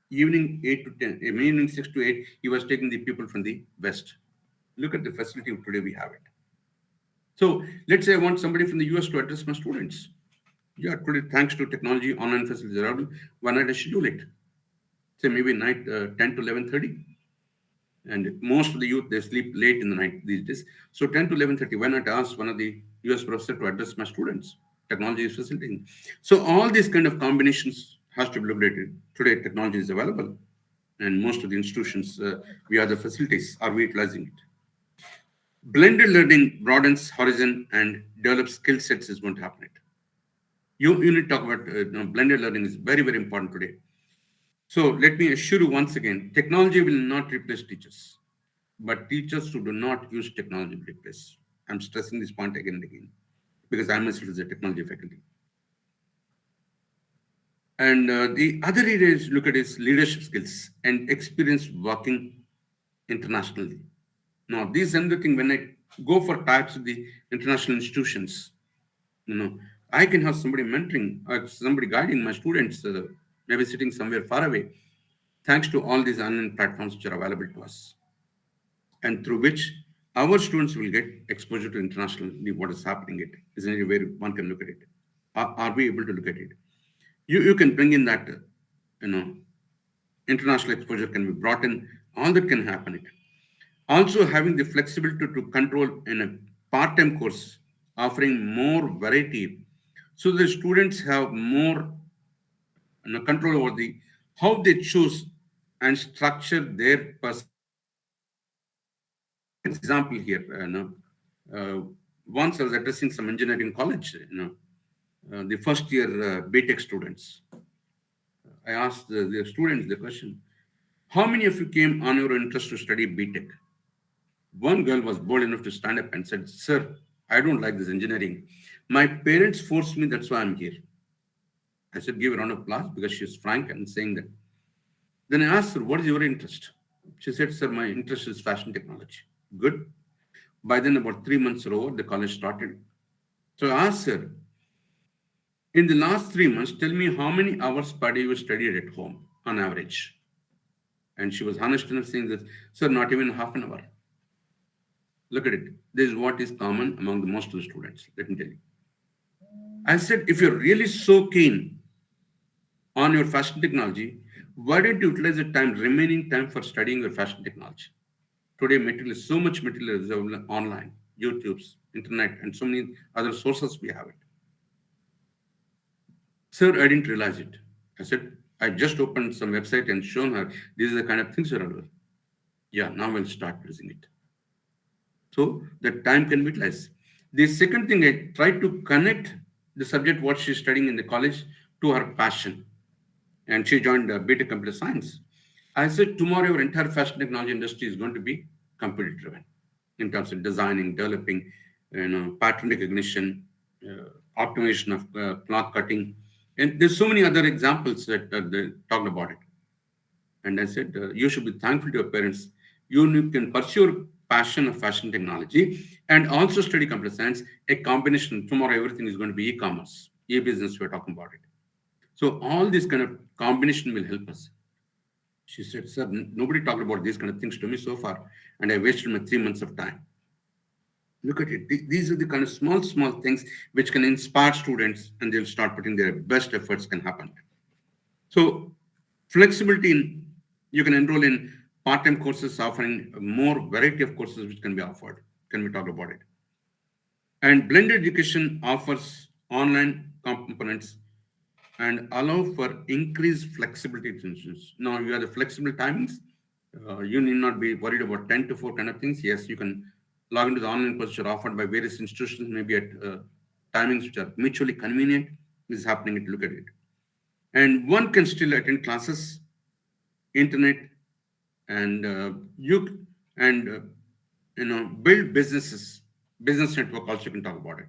Evening 8 to 10, evening 6 to 8, he was taking the people from the West. Look at the facility today we have it. So let's say I want somebody from the US to address my students. Yeah, today, thanks to technology, online facilities are available. Why not I schedule it? Say maybe night 10 to 11:30. And most of the youth, they sleep late in the night these days. So 10 to 11:30, why not ask one of the US professor to address my students? Technology is facilitating. So all these kind of combinations has to be looked at. Today, technology is available. And most of the institutions, via the facilities, are utilizing it. Blended learning broadens horizon and develops skill sets is going to happen. You need to talk about blended learning is very, very important today. So let me assure you once again, technology will not replace teachers, but teachers who do not use technology will replace. I'm stressing this point again and again because I myself is a technology faculty. And the other areas look at is leadership skills and experience working internationally. Now, this is another thing when I go for types of the international institutions, I can have somebody mentoring or somebody guiding my students, maybe sitting somewhere far away, thanks to all these online platforms which are available to us, and through which our students will get exposure to internationally what is happening. It is an area where one can look at it. Are we able to look at it? You can bring in that, international exposure can be brought in. All that can happen. It also having the flexibility to control in a part-time course, offering more variety, so the students have more control over the how they choose and structure their personal learning. Example here, once I was addressing some engineering college, the first year BTech students. I asked the students the question, how many of you came on your interest to study BTech? One girl was bold enough to stand up and said, sir, I don't like this engineering. My parents forced me, that's why I'm here. I said, give a round of applause because she's frank and saying that. Then I asked her, what is your interest? She said, sir, my interest is fashion technology. Good. By then, about 3 months or over, the college started. So I asked her, In the last 3 months, tell me how many hours per day you studied at home on average. And she was honest enough saying that, sir, not even half an hour. Look at it. This is what is common among the most of the students. Let me tell you. I said, if you're really so keen on your fashion technology, why don't you utilize the time, remaining time for studying your fashion technology? Today, material is so much material is online, YouTube's, internet, and so many other sources we have it. Sir, I didn't realize it. I said, I just opened some website and shown her these are the kind of things you're doing. Yeah, now we'll start using it. So the time can be utilized. The second thing, I try to connect the subject what she's studying in the college to her passion. And she joined BTech Computer Science. I said, tomorrow your entire fashion technology industry is going to be computer driven in terms of designing, developing, pattern recognition, optimization of cloth cutting. And there's so many other examples that they talked about it. And I said, you should be thankful to your parents. You can pursue your passion of fashion technology and also study computer science. A combination, tomorrow everything is going to be e-commerce, e-business, we're talking about it. So all this kind of combination will help us. She said, sir, nobody talked about these kind of things to me so far, and I wasted my 3 months of time. Look at it. These are the kind of small, small things which can inspire students, and they'll start putting their best efforts can happen. So flexibility in, you can enroll in part-time courses offering more variety of courses which can be offered. Can we talk about it? And blended education offers online components and allow for increased flexibility to institutions. Now you have the flexible timings. You need not be worried about 10 to 4 kind of things. Yes, you can log into the online courses which are offered by various institutions, maybe at timings which are mutually convenient. This is happening. Look at it. And one can still attend classes, internet, and you and build businesses. Business network also you can talk about it.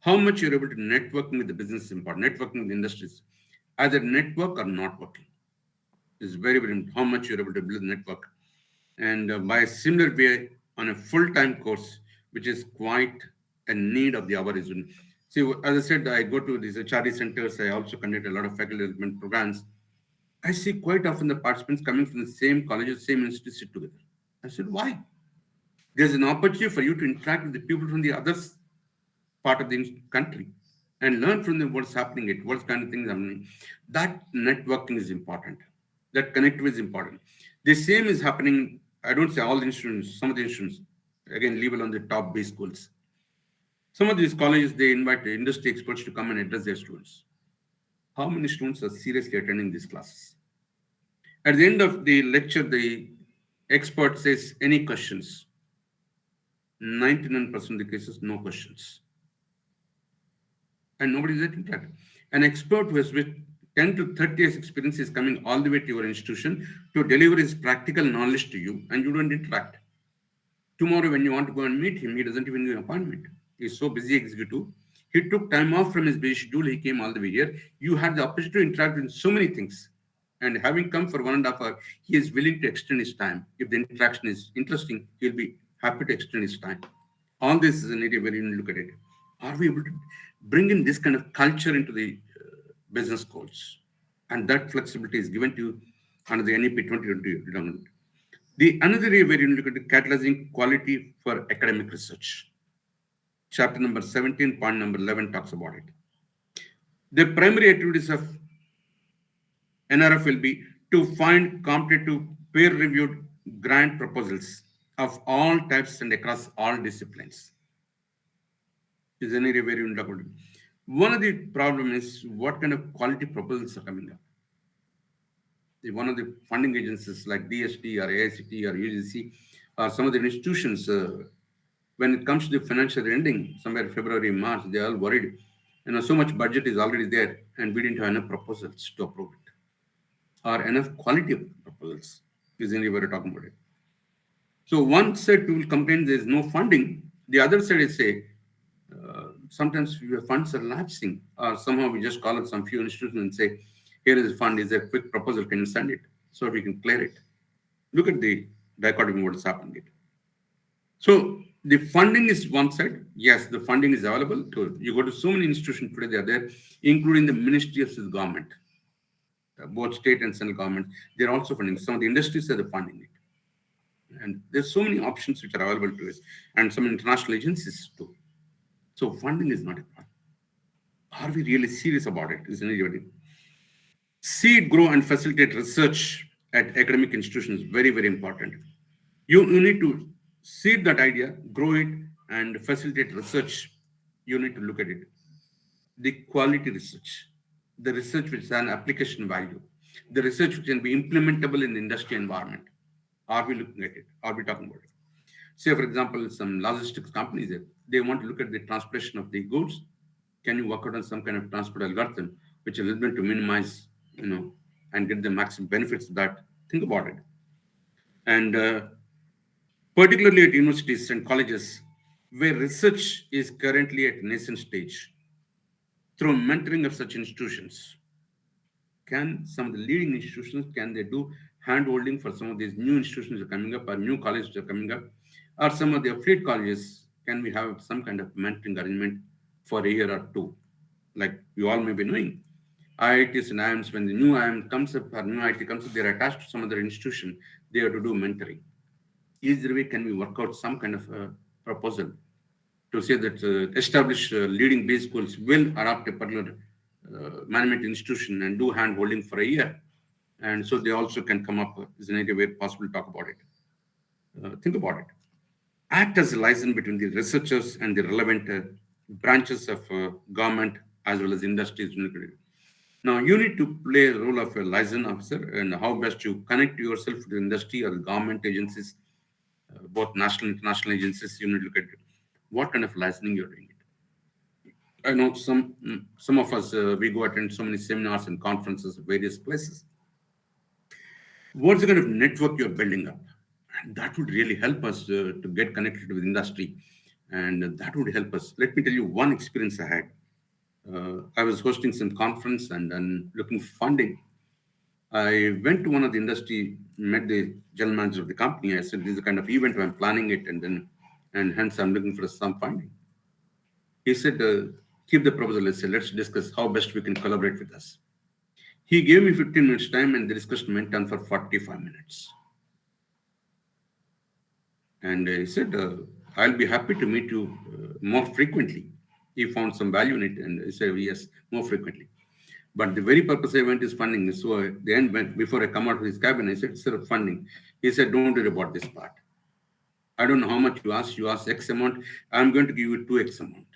How much you're able to networking with the business is important. Networking with the industries, either network or not working, is very, very important. How much you're able to build a network. And by a similar way, on a full-time course, which is quite a need of the hour is. See, as I said, I go to these charity centers. I also conduct a lot of faculty development programs. I see quite often the participants coming from the same colleges, same institutes sit together. I said, why? There's an opportunity for you to interact with the people from the other part of the country and learn from them what's happening, what kind of things happening. That networking is important. That connectivity is important. The same is happening. I don't say all the institutions, some of the institutions, again, leave alone the top B schools. Some of these colleges, they invite the industry experts to come and address their students. How many students are seriously attending these classes? At the end of the lecture, the expert says, any questions? 99% of the cases, no questions. And nobody is getting that. An expert who has with 10 to 30 years experience is coming all the way to your institution to deliver his practical knowledge to you, and you don't interact. Tomorrow, when you want to go and meet him, he doesn't even give an appointment. He's so busy executive. He took time off from his busy schedule. He came all the way here. You had the opportunity to interact with so many things. And having come for 1.5 hours, he is willing to extend his time. If the interaction is interesting, he'll be happy to extend his time. All this is an area where you look at it. Are we able to bring in this kind of culture into the business goals? And that flexibility is given to you under the NEP 2020. The another area where you look at catalyzing quality for academic research. Chapter number 17, point number 11 talks about it. The primary activities of NRF will be to find competitive peer-reviewed grant proposals of all types and across all disciplines. Is an area where you talk about it. One of the problem is what kind of quality proposals are coming up. One of the funding agencies like DST or AICT or UGC or some of the institutions, when it comes to the financial ending, somewhere February, March, they are all worried. So much budget is already there and we didn't have enough proposals to approve it or enough quality of proposals is anyway we're talking about it. So one side will complain there is no funding. The other side is say, sometimes your funds are lapsing or somehow we just call up some few institutions and say, here is a fund, is a quick proposal, can you send it so we can clear it? Look at the dichotomy what is happening. So The funding is one side. Yes, the funding is available to you. Go to so many institutions today, they are there, including the ministry of the government, both state and central government. They're also funding. Some of the industries are funding it. And there's so many options which are available to us, and some international agencies too. So funding is not a problem. Are we really serious about it? Is anybody? Seed, grow, and facilitate research at academic institutions. Very, very important. You need to seed that idea, grow it, and facilitate research. You need to look at it. The quality research, the research which has an application value, the research which can be implementable in the industry environment. Are we looking at it? Are we talking about it? Say, for example, some logistics companies, they want to look at the transportation of the goods. Can you work out on some kind of transport algorithm which will help them to minimize, and get the maximum benefits of that? Think about it. And particularly at universities and colleges, where research is currently at nascent stage, through mentoring of such institutions, can some of the leading institutions, can they do hand holding for some of these new institutions that are coming up or new colleges that are coming up, or some of the affiliate colleges, can we have some kind of mentoring arrangement for a year or two? Like you all may be knowing, IITs and IIMs, when the new IIM comes up or new IIT comes up, they're attached to some other institution, they have to do mentoring. Is there a way, can we work out some kind of a proposal to say that established leading base schools will adopt a particular management institution and do hand holding for a year? And so they also can come up, is an area where possible to talk about it. Think about it. Act as a liaison between the researchers and the relevant branches of government as well as industries. Now, you need to play a role of a liaison officer, and how best you connect yourself to the industry or government agencies, both national and international agencies. You need to look at what kind of licensing you're doing it. I know some of us, we go attend so many seminars and conferences at various places. What's the kind of network you're building up? And that would really help us to get connected with industry, and that would help us. Let me tell you one experience I had. I was hosting some conference and then looking for funding. I went to one of the industry, met the general manager of the company. I said, "This is the kind of event I'm planning it, and hence I'm looking for some funding." He said, "Keep the proposal." I said, "Let's discuss how best we can collaborate with us." He gave me 15 minutes time, and the discussion went on for 45 minutes. And he said, "I'll be happy to meet you more frequently." He found some value in it, and I said, "Yes, more frequently." But the very purpose I went is funding. So at the end, before I come out of his cabin, I said, "Sir, funding." He said, "Don't worry about this part. I don't know how much you ask. You ask X amount. I'm going to give you 2X amount.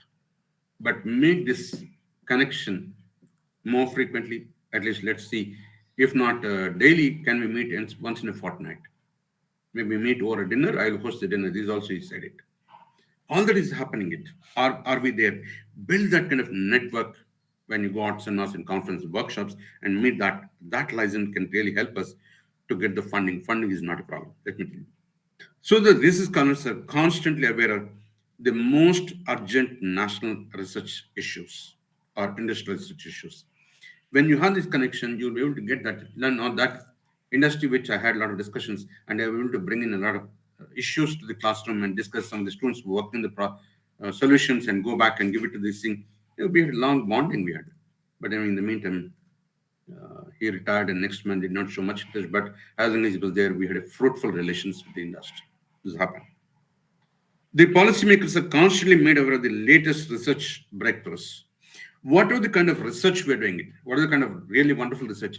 But make this connection more frequently. At least let's see. If not daily, can we meet once in a fortnight? Maybe meet over a dinner. I'll host the dinner." This also he said it. All that is happening. It are we there? Build that kind of network when you go out seminars and conference workshops and meet that license can really help us to get the funding. Funding is not a problem. Let me tell you. So the research scholars are constantly aware of the most urgent national research issues or industrial research issues. When you have this connection, you'll be able to get that, learn on that industry, which I had a lot of discussions, and I was able to bring in a lot of issues to the classroom and discuss some of the students who worked in the solutions and go back and give it to this thing. We had a long bonding we had. But I mean, in the meantime, he retired, and next man did not show much interest. But as long as he was there, we had a fruitful relations with the industry. This happened. The policymakers are constantly made aware of the latest research breakthroughs. What are the kind of research we're doing? It? What are the kind of really wonderful research?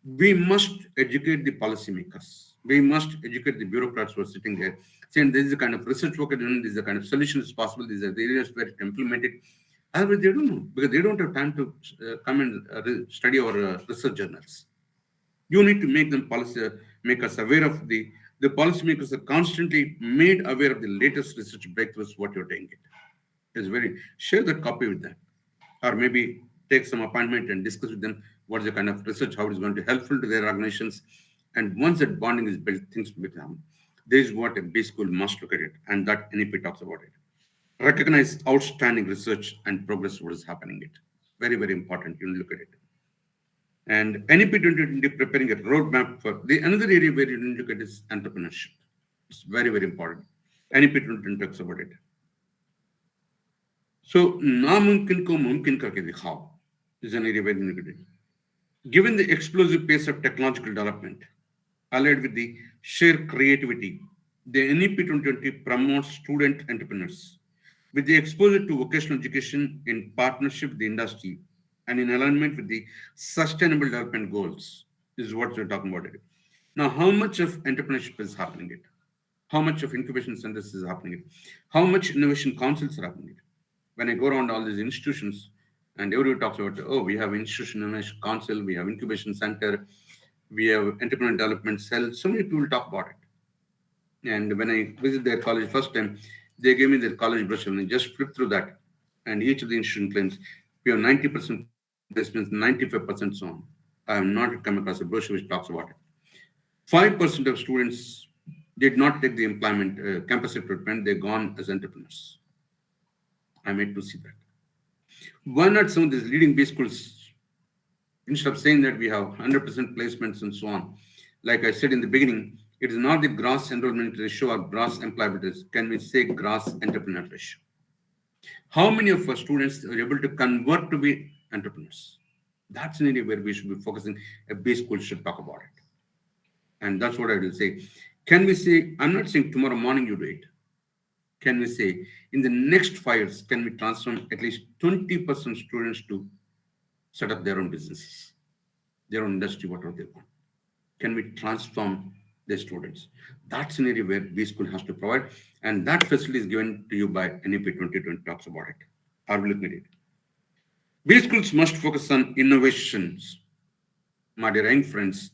We must educate the policymakers. We must educate the bureaucrats who are sitting there, saying this is the kind of research work we're doing, this is the kind of solutions possible, these are the areas where to implement it. Otherwise, they don't know, because they don't have time to come and study our research journals. You need to make them policy makers aware of the policymakers are constantly made aware of the latest research breakthroughs, what you're doing it. It's very, share that copy with them. Or maybe take some appointment and discuss with them what is the kind of research, how it is going to be helpful to their organizations. And once that bonding is built, things become. This is what a B school must look at it, and that NEP talks about it. Recognize outstanding research and progress what is happening it. Very, very important. You look at it. And NEP 2020 preparing a roadmap for the another area where you need to look at is entrepreneurship. It's very, very important. NEP 20 talks about it. So नामुमकिन को मुमकिन करके दिखाओ is an area where we need it. Given the explosive pace of technological development, allied with the sheer creativity, the NEP 2020 promotes student entrepreneurs. With the exposure to vocational education in partnership with the industry and in alignment with the sustainable development goals, is what we're talking about. It. Now, how much of entrepreneurship is happening? It? How much of incubation centers is happening? It? How much innovation councils are happening? It? When I go around all these institutions, and everybody talks about, oh, we have institution innovation council, we have incubation center, we have entrepreneur development cell. So many people talk about it. And when I visit their college first time, they gave me their college brochure and I just flipped through that. And each of the institution claims we have 90% placements, 95% so on. I have not come across a brochure which talks about it. 5% of students did not take the employment campus recruitment, they gone as entrepreneurs. I'm yet to see that. Why not some of these leading B schools, instead of saying that we have 100% placements and so on, like I said in the beginning, it is not the gross enrollment ratio or gross employability. Can we say gross entrepreneur ratio? How many of our students are able to convert to be entrepreneurs? That's an area where we should be focusing. A B school should talk about it. And that's what I will say. Can we say, I'm not saying tomorrow morning you do it. Can we say in the next 5 years, can we transform at least 20% students to set up their own businesses, their own industry, whatever they want? Can we transform the students? That's an area where B school has to provide, and that facility is given to you by NEP 2020 talks about it. Are we looking at it? B schools must focus on innovations, my dear young friends.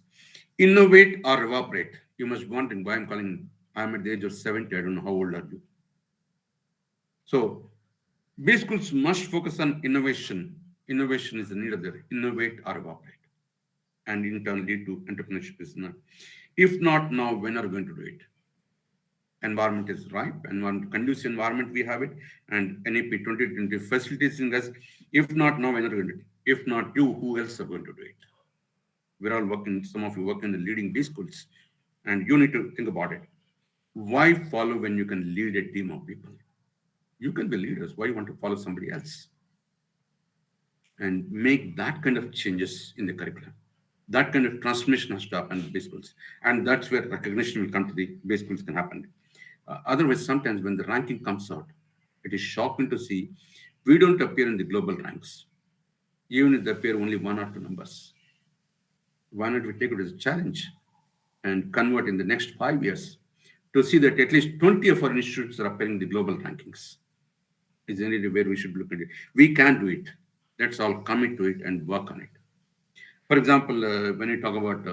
Innovate or evaporate. You must be wondering why I'm calling. I'm at the age of 70. I don't know how old are you. So B schools must focus on innovation. Innovation is the need of the innovate or evaporate. And in turn lead to entrepreneurship is not. If not now, when are we going to do it? Environment is ripe, environment, conducive environment, we have it, and NEP 2020 facilitating us. If not now, when are we going to do it? If not you, who else are going to do it? We're all working, some of you work in the leading B schools, and you need to think about it. Why follow when you can lead a team of people? You can be leaders. Why you want to follow somebody else? And make that kind of changes in the curriculum. That kind of transformation has to happen in base schools. And that's where recognition will come to the base schools can happen. Otherwise, sometimes when the ranking comes out, it is shocking to see we don't appear in the global ranks, even if they appear only 1 or 2 numbers. Why not we take it as a challenge and convert in the next 5 years to see that at least 20 of our institutes are appearing in the global rankings? Is any where we should look at it. We can do it. Let's all commit to it and work on it. For example, when you talk about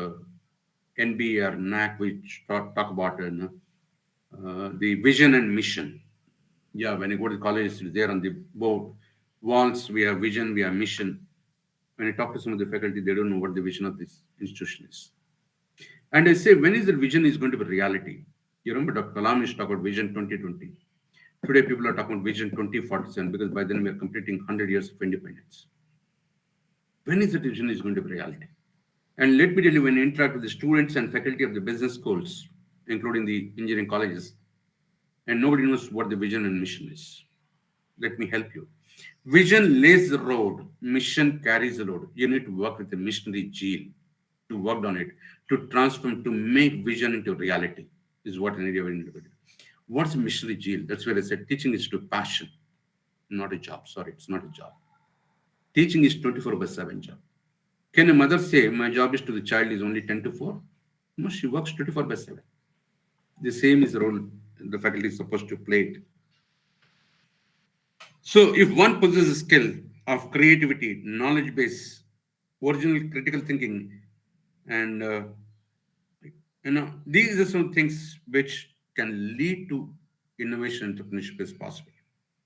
NB or NAC, which talk about the vision and mission. Yeah, when you go to college, it's there on the board. Walls, we have vision, we have mission. When I talk to some of the faculty, they don't know what the vision of this institution is. And I say, when is the vision is going to be reality? You remember Dr. Kalam used to talk about Vision 2020. Today, people are talking about Vision 2047 because by then we are completing 100 years of independence. When is the vision is going to be reality? And let me tell you, when you interact with the students and faculty of the business schools, including the engineering colleges, and nobody knows what the vision and mission is. Let me help you. Vision lays the road, mission carries the load. You need to work with the missionary zeal to work on it, to transform, to make vision into reality, is what an area we need to do. What's missionary zeal? That's where I said teaching is to passion, not a job. Sorry, it's not a job. Teaching is 24/7 job. Can a mother say, my job is to the child is only 10 to 4? No, she works 24/7. The same is the role the faculty is supposed to play it. So if one possesses a skill of creativity, knowledge base, original critical thinking, and these are some things which can lead to innovation entrepreneurship is possible.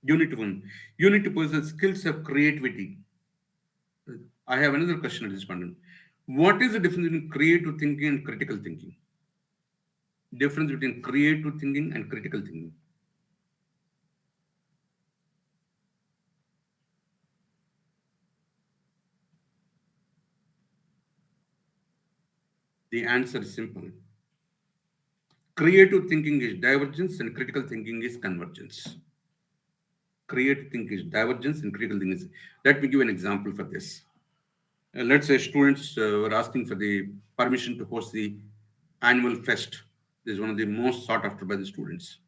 You need to win. You need to possess skills of creativity. I have another question at this point. What is the difference between creative thinking and critical thinking? Difference between creative thinking and critical thinking. The answer is simple. Creative thinking is divergence and critical thinking is convergence. Creative thinking is divergence and critical thinking is. Let me give an example for this. Let's say students were asking for the permission to host the annual fest. This is one of the most sought after by the students.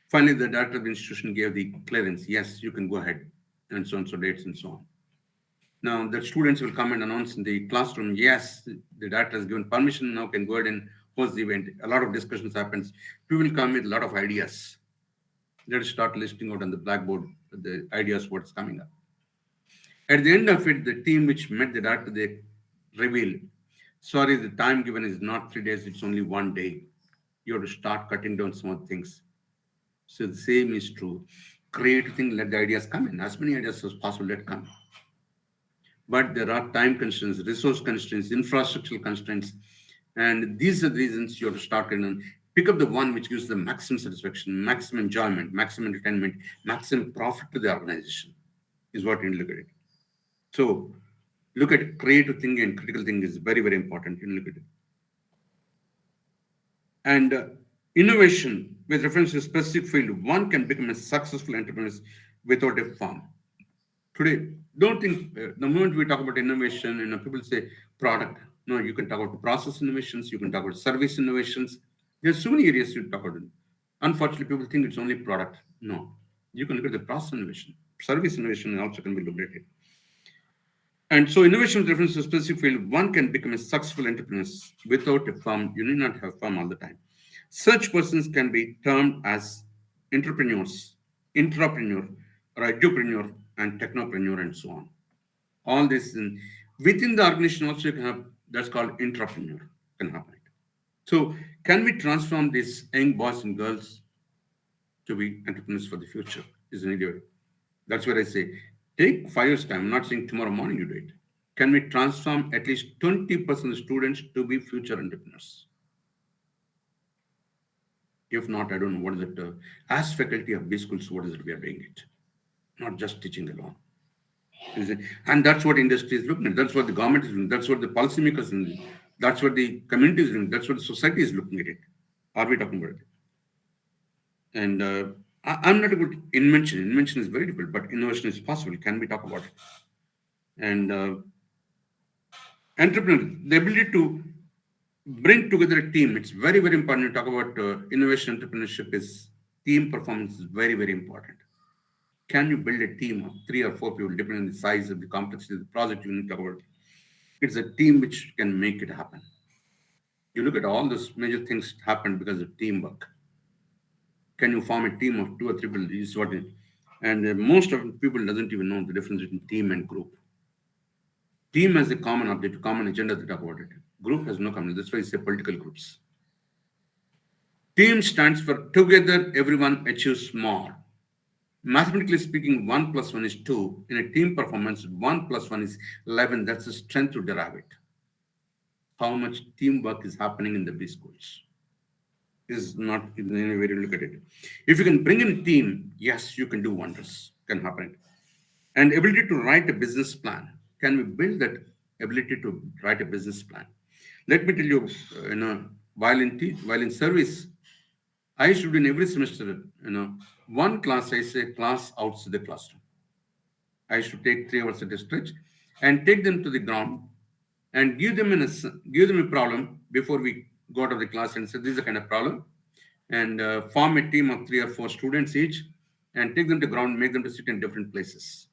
Finally, the director of the institution gave the clearance. Yes, you can go ahead, and so on, so dates and so on. Now, the students will come and announce in the classroom, yes, the director has given permission, now can go ahead and host the event. A lot of discussions happens. People will come with a lot of ideas. Let us start listing out on the blackboard the ideas what's coming up. At the end of it, the team which met the director, they revealed, sorry, the time given is not 3 days, it's only 1 day. You have to start cutting down some of the things. So the same is true. Creative thing, let the ideas come in. As many ideas as possible, let come. But there are time constraints, resource constraints, infrastructural constraints. And these are the reasons you have to start and pick up the one which gives the maximum satisfaction, maximum enjoyment, maximum entertainment, maximum profit to the organization, is what you look at it. So look at creative thinking and critical thinking is very, very important. You look at it. And innovation with reference to a specific field, one can become a successful entrepreneur without a firm. Today, don't think the moment we talk about innovation, people say product. No, you can talk about process innovations, you can talk about service innovations. There's so many areas you talk about. Unfortunately, people think it's only product. No, you can look at the process innovation, service innovation also can be looked at it. And so innovation with reference to a specific field, one can become a successful entrepreneur without a firm. You need not have a firm all the time. Such persons can be termed as entrepreneurs, intrapreneur, or edupreneur, and technopreneur, and so on. All this within the organization also you can have that's called intrapreneur can happen. So can we transform these young boys and girls to be entrepreneurs for the future? Is an idea. That's what I say. Take 5 years time. I'm not saying tomorrow morning you do it. Can we transform at least 20% of students to be future entrepreneurs? If not, I don't know what is it. As faculty of B schools, what is it we are doing it? Not just teaching alone. And that's what industry is looking at. That's what the government is doing. That's what the policymakers are doing. That's what the community is doing. That's what the society is looking at it. Are we talking about it? And I'm not about invention. Invention is very difficult, but innovation is possible. Can we talk about it? And entrepreneur, the ability to bring together a team. It's very, very important to talk about innovation entrepreneurship is team performance is very, very important. Can you build a team of 3 or 4 people, depending on the size of the complexity of the project you need to talk about? It's a team which can make it happen. You look at all those major things happen because of teamwork. Can you form a team of 2 or 3 people? Is what it, and most of people doesn't even know the difference between team and group. Team has a common object, common agenda to talk about it. Group has no common. That's why it's a political groups. Team stands for together everyone achieves more. Mathematically speaking, 1 plus 1 is 2. In a team performance, 1 plus 1 is 11. That's the strength to derive it. How much teamwork is happening in the B schools is not in any way to look at it. If you can bring in a team, yes, you can do wonders. Can happen. And ability to write a business plan. Can we build that ability to write a business plan? Let me tell you, while in service, I used to do in every semester, one class, I say class outside the classroom. I used to take 3 hours at a stretch and take them to the ground and give them a problem before we go out of the class and say, this is the kind of problem. And form a team of 3 or 4 students each and take them to ground, make them to sit in different places.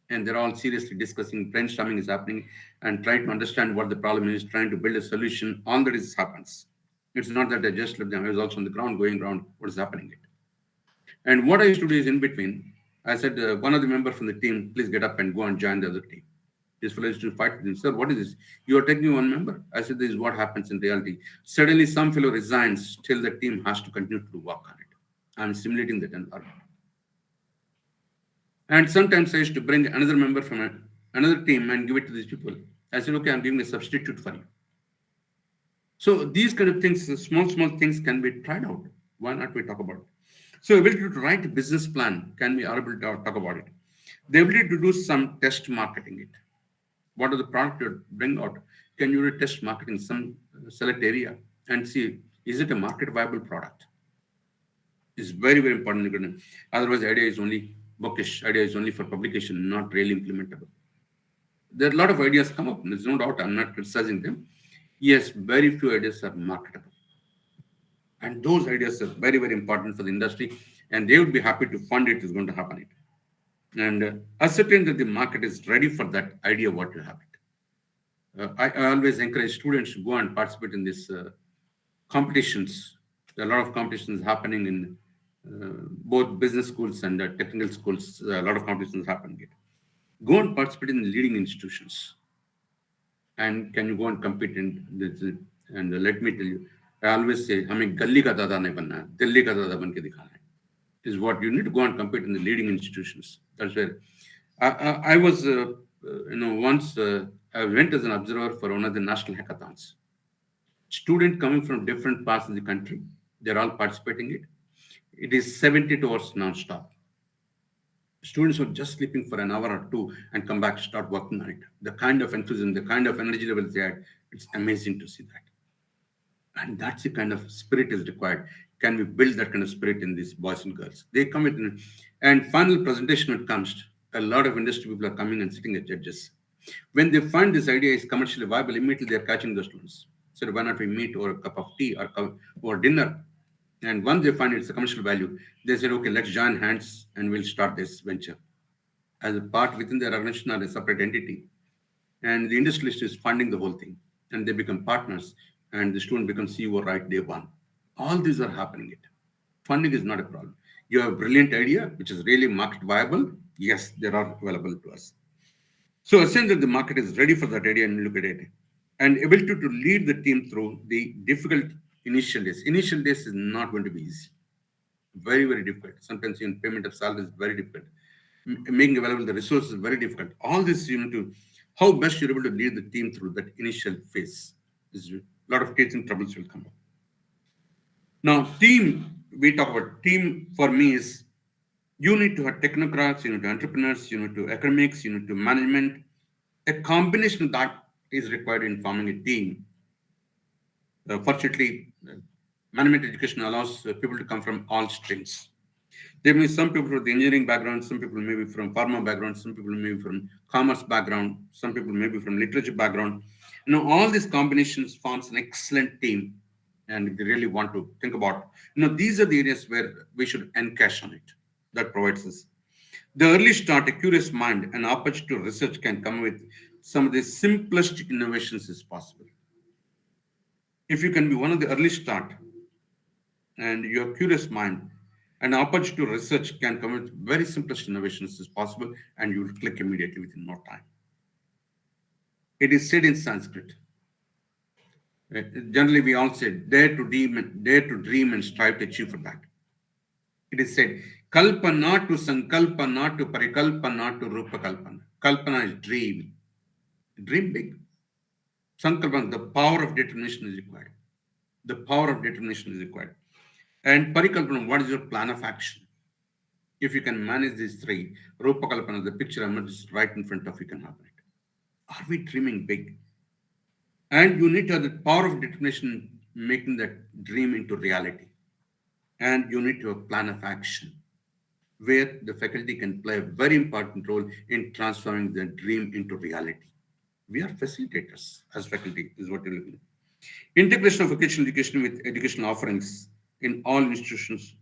And they're all seriously discussing, brainstorming is happening and trying to understand what the problem is, trying to build a solution. All that is happens. It's not that I just left them. I was also on the ground, going around what is happening. And what I used to do is in between, I said, one of the members from the team, please get up and go and join the other team. This fellow used to fight with him. Sir, what is this? You are taking one member. I said, this is what happens in reality. Suddenly, some fellow resigns, still the team has to continue to work on it. I'm simulating that environment. And sometimes I used to bring another member from another team and give it to these people. I said, okay, I'm giving a substitute for you. So these kind of things, small things can be tried out. Why not we talk about it? So ability to write a business plan, can we are able to talk about it? The ability to do some test marketing it. What are the product you bring out? Can you do test marketing some select area and see Is it a market viable product? Is very, very important. Otherwise, the idea is only bookish. Idea is only for publication, not really implementable. There are a lot of ideas come up. There's no doubt. I'm not criticizing them. Yes, very few ideas are marketable. And those ideas are very, very important for the industry. And they would be happy to fund it is going to happen. And ascertain that the market is ready for that idea what you have it. I always encourage students to go and participate in these competitions. There are a lot of competitions happening in both business schools and technical schools. A lot of competitions happening. Go and participate in leading institutions. And can you go and compete in this? And let me tell you, I always say, हमें गली का दादा नहीं बनना है, दिल्ली का दादा बन के दिखाना है. Is what you need to go and compete in the leading institutions. That's where I was, once I went as an observer for one of the national hackathons. Students coming from different parts of the country, they're all participating in it. It is 72 hours non-stop. Students were just sleeping for an hour or two and come back, start working on it. The kind of enthusiasm, the kind of energy levels they had, it's amazing to see that. And that's the kind of spirit is required. Can we build that kind of spirit in these boys and girls? They come with, and final presentation when it comes, a lot of industry people are coming and sitting as judges. When they find this idea is commercially viable, immediately they're catching those students. So why not we meet over a cup of tea or dinner? And once they find it's a commercial value, they said, okay, let's join hands and we'll start this venture. As a part within their organization or a separate entity. And the industrialist is funding the whole thing. And they become partners. And the student becomes CEO right day one. All these are happening. Funding is not a problem. You have a brilliant idea, which is really market viable. Yes, they are available to us. So essentially, the market is ready for that idea and look at it. And ability to lead the team through the difficult initial days. Initial days is not going to be easy. Very, very difficult. Sometimes even payment of salary is very difficult. Making available the resources is very difficult. All this you need to, how best you're able to lead the team through that initial phase. Is a lot of teething troubles will come up. Now, team, we talk about team for me is you need to have technocrats, you need to entrepreneurs, you need to academics, you need to management. A combination of that is required in forming a team. Fortunately, management education allows people to come from all streams. There may be some people from the engineering background, some people may be from pharma background, some people may be from commerce background, some people may be from literature background. All these combinations forms an excellent team. And if they really want to think about, these are the areas where we should encash on it. That provides us. The early start, a curious mind, and opportunity to research can come with some of the simplest innovations is possible. If you can be one of the early start and you have curious mind, an opportunity to research can come with very simplest innovations is possible and you will click immediately within no time. It is said in Sanskrit. Generally, we all say, dare to dream and strive to achieve for that. It is said, kalpana to sankalpana to parikalpana to rupakalpana. Kalpana is dream. Dream big. Sankalpana, the power of determination is required. The power of determination is required. And parikalpana, what is your plan of action? If you can manage these three, rupakalpana, the picture emerges right in front of you can happen it. Are we dreaming big? And you need to have the power of determination making that dream into reality. And you need to have a plan of action where the faculty can play a very important role in transforming the dream into reality. We are facilitators as faculty, is what you're looking at. Integration of vocational education with educational offerings in all institutions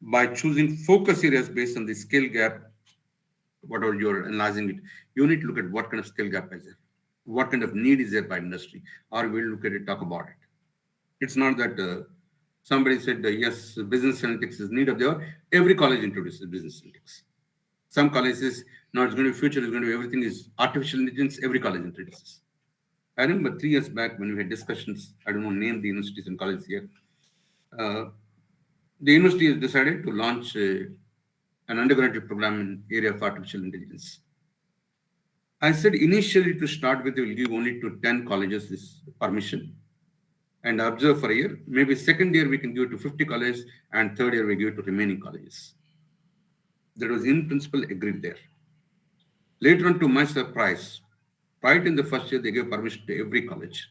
by choosing focus areas based on the skill gap, whatever you're analyzing it, you need to look at what kind of skill gap is there, what kind of need is there by industry, or we'll look at it, talk about it. It's not that somebody said, yes, business analytics is need of the hour. Every college introduces business analytics. Some colleges, now it's going to be future, it's going to be everything is artificial intelligence, every college introduces. I remember 3 years back when we had discussions, I don't know, name the universities and colleges here. The university has decided to launch an undergraduate program in area of artificial intelligence. I said initially to start with, we will give only to 10 colleges this permission and observe for a year. Maybe second year we can give it to 50 colleges and third year we give it to remaining colleges. That was in principle agreed there. Later on, to my surprise, right in the first year, they gave permission to every college.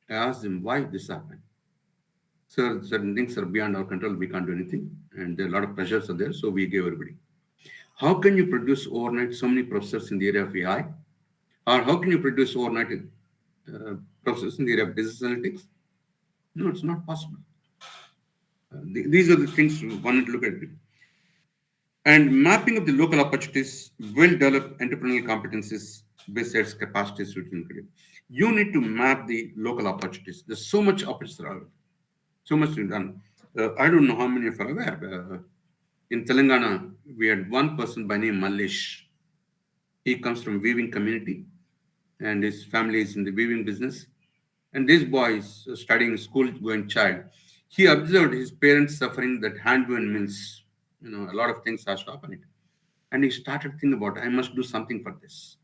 I asked them why this happened. Sir, certain things are beyond our control. We can't do anything. And there are a lot of pressures are there. So we gave everybody. How can you produce overnight so many professors in the area of AI? Or how can you produce overnight professors in the area of business analytics? No, it's not possible. These are the things we want to look at. And mapping of the local opportunities will develop entrepreneurial competencies besides capacities which include. You need to map the local opportunities. There's so much opportunity, so much to be done. I don't know how many of you are aware. In Telangana, we had one person by name Mallesh. He comes from weaving community, and his family is in the weaving business. And this boy is studying school-going child. He observed his parents suffering that hand-woven mills. A lot of things has to happen. It. And he started thinking about, I must do something for this.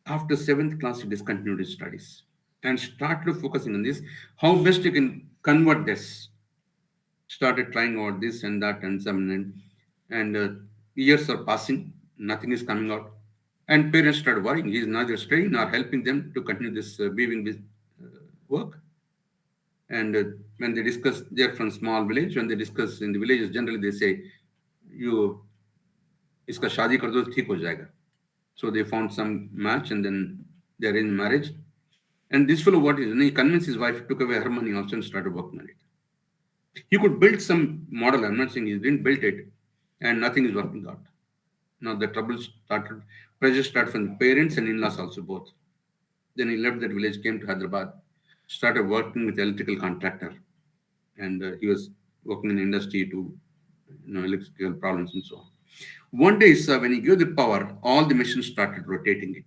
After seventh class, he discontinued his studies and started focusing on this. How best you can convert this. Started trying out this and that and some and years are passing, nothing is coming out. And parents started worrying. He is neither studying nor helping them to continue this work. And when they discuss, they're from small village. When they discuss in the villages, generally they say, "You, iska shadi kar do, theek ho jayega." So they found some match and then they arranged marriage. And this fellow, what is, he convinced his wife, took away her money also and started working on it. He could build some model. I'm not saying he didn't build it, and nothing is working out. Now the trouble started, pressure started from the parents and in-laws also both. Then he left that village, came to Hyderabad, started working with electrical contractor, and he was working in industry to electrical problems and so on. One day, sir, when he gave the power, all the machines started rotating it.